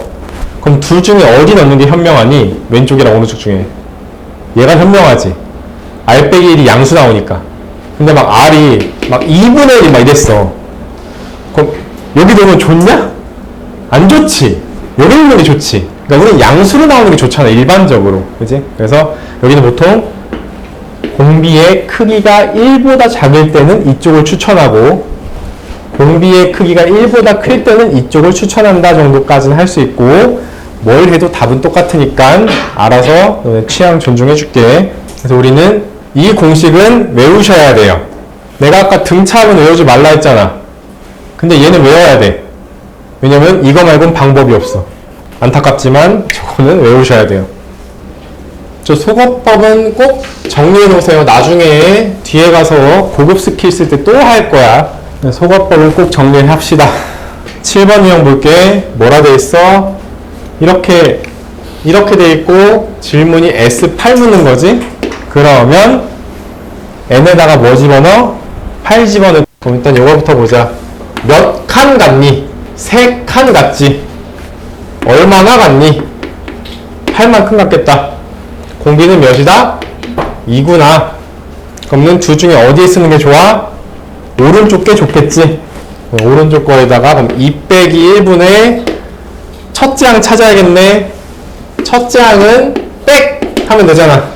그럼 둘 중에 어디 넣는 게 현명하니? 왼쪽이랑 오른쪽 중에. 얘가 현명하지. R 빼기 1이 양수 나오니까. 근데 막 R이 막 2분의 1이 막 이랬어. 그럼 여기 넣으면 좋냐? 안 좋지. 여기 넣는 게 좋지. 그러니까 우리는 양수로 나오는 게 좋잖아, 일반적으로. 그지? 그래서 여기는 보통 공비의 크기가 1보다 작을 때는 이쪽을 추천하고, 공비의 크기가 1보다 클 때는 이쪽을 추천한다 정도까지는 할 수 있고, 뭘 해도 답은 똑같으니까 알아서 너네 취향 존중해 줄게. 그래서 우리는 이 공식은 외우셔야 돼요. 내가 아까 등차합은 외우지 말라 했잖아. 근데 얘는 외워야 돼. 왜냐면 이거 말고는 방법이 없어. 안타깝지만 저거는 외우셔야 돼요. 저 속어법은 꼭 정리해 놓으세요. 나중에 뒤에 가서 고급 스킬 쓸 때 또 할 거야. 속어법을 꼭 정리해 합시다. 7번 유형 볼게. 뭐라 돼 있어? 이렇게 돼 있고 질문이 S8 묻는 거지? 그러면 n에다가 뭐 집어넣어? 8 집어넣어. 그럼 일단 이거부터 보자. 몇 칸 같니? 3칸 같지? 얼마나 같니? 8만큼 같겠다. 공비는 몇이다? 2구나. 그러면 둘 중에 어디에 쓰는 게 좋아? 오른쪽 게 좋겠지? 오른쪽 거에다가 그럼 2 빼기 1분의 첫째 항 찾아야겠네. 첫째 항은 백! 하면 되잖아.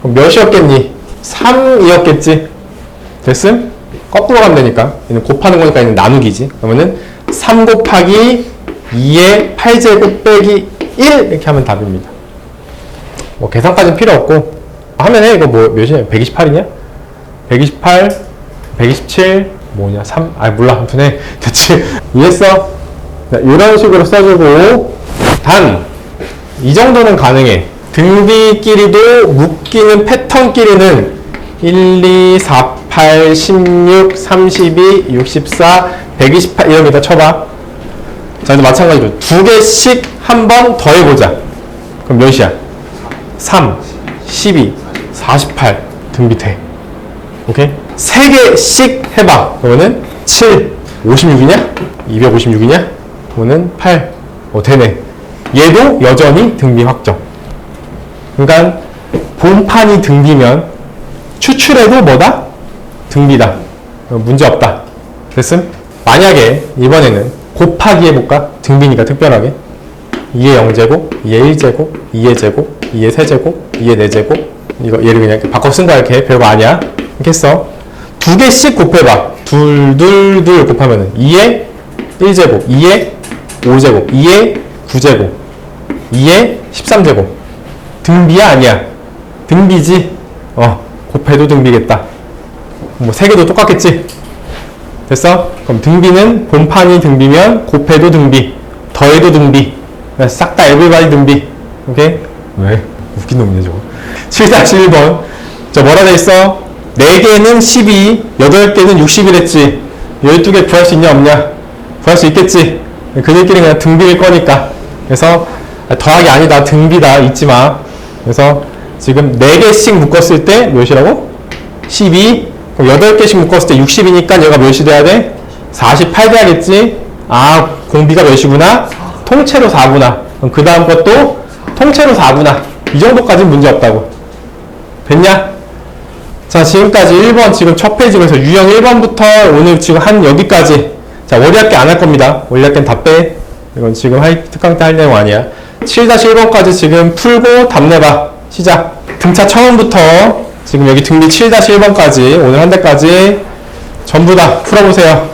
그럼 몇이었겠니? 3이었겠지? 됐음? 거꾸로 가면 되니까. 얘는 곱하는 거니까 얘는 나누기지. 그러면은 3 곱하기 2의 8제곱 빼기 1 이렇게 하면 답입니다. 뭐 계산까지는 필요 없고 하면 해. 이거 뭐 몇이냐? 128이냐? 128, 127 뭐냐? 3, 몰라. 아무튼 해. 됐지? 이해했어? 이런 식으로 써주고, 단 이 정도는 가능해. 등비끼리도 묶이는 패턴끼리는 1, 2, 4, 8, 16, 32, 64, 128 이럽니다. 쳐봐. 자, 근데 마찬가지로 두 개씩 한 번 더 해보자. 그럼 몇이야? 3, 12, 48 등비 돼. 오케이? 세 개씩 해봐. 그러면은 7, 56이냐? 256이냐? 그러면은 8. 되네. 얘도 여전히 등비 확정. 그러니까 본판이 등비면 추출해도 뭐다? 등비다. 문제 없다. 됐음? 만약에 이번에는 곱하기 해볼까? 등비니까 특별하게 2의 0제곱, 2의 1제곱, 2의 제곱, 2의 세제곱, 2의 4제곱. 이거 얘를 그냥 바꿔 쓴 거야. 이렇게 별거 아니야. 이렇게 했어. 두 개씩 곱해봐. 둘 곱하면은 2의 1제곱, 2의 5제곱, 2의 9제곱, 2의 13제곱. 등비야? 아니야? 등비지? 곱해도 등비겠다. 뭐 세 개도 똑같겠지? 됐어? 그럼 등비는 본판이 등비면 곱해도 등비, 더해도 등비, 싹 다 에브리바디 등비. 오케이? 왜? 웃긴 놈이네 저거. 7-1번. 저 뭐라 돼 있어? 4개는 12, 8개는 60이랬지. 12개 구할 수 있냐 없냐? 구할 수 있겠지. 그들끼리 그냥 등비일 거니까. 그래서 더하기 아니다. 등비다. 잊지 마. 그래서 지금 4개씩 묶었을 때 몇이라고? 12. 그럼 8개씩 묶었을 때 60이니까 얘가 몇이 돼야 돼? 48 돼야겠지? 공비가 몇이구나? 통째로 4구나. 그럼 그 다음 것도 통째로 4구나. 이 정도까지는 문제 없다고. 됐냐? 자, 지금까지 1번 지금 첫 페이지 에서 유형 1번부터 오늘 지금 한 여기까지. 자, 원리학계 안 할 겁니다. 원리학계는 다 빼. 이건 지금 특강 때 할 내용 아니야. 7-1번까지 지금 풀고 답 내봐. 시작. 등차 처음부터 지금 여기 등비 7-1번까지 오늘 한 대까지 전부 다 풀어보세요.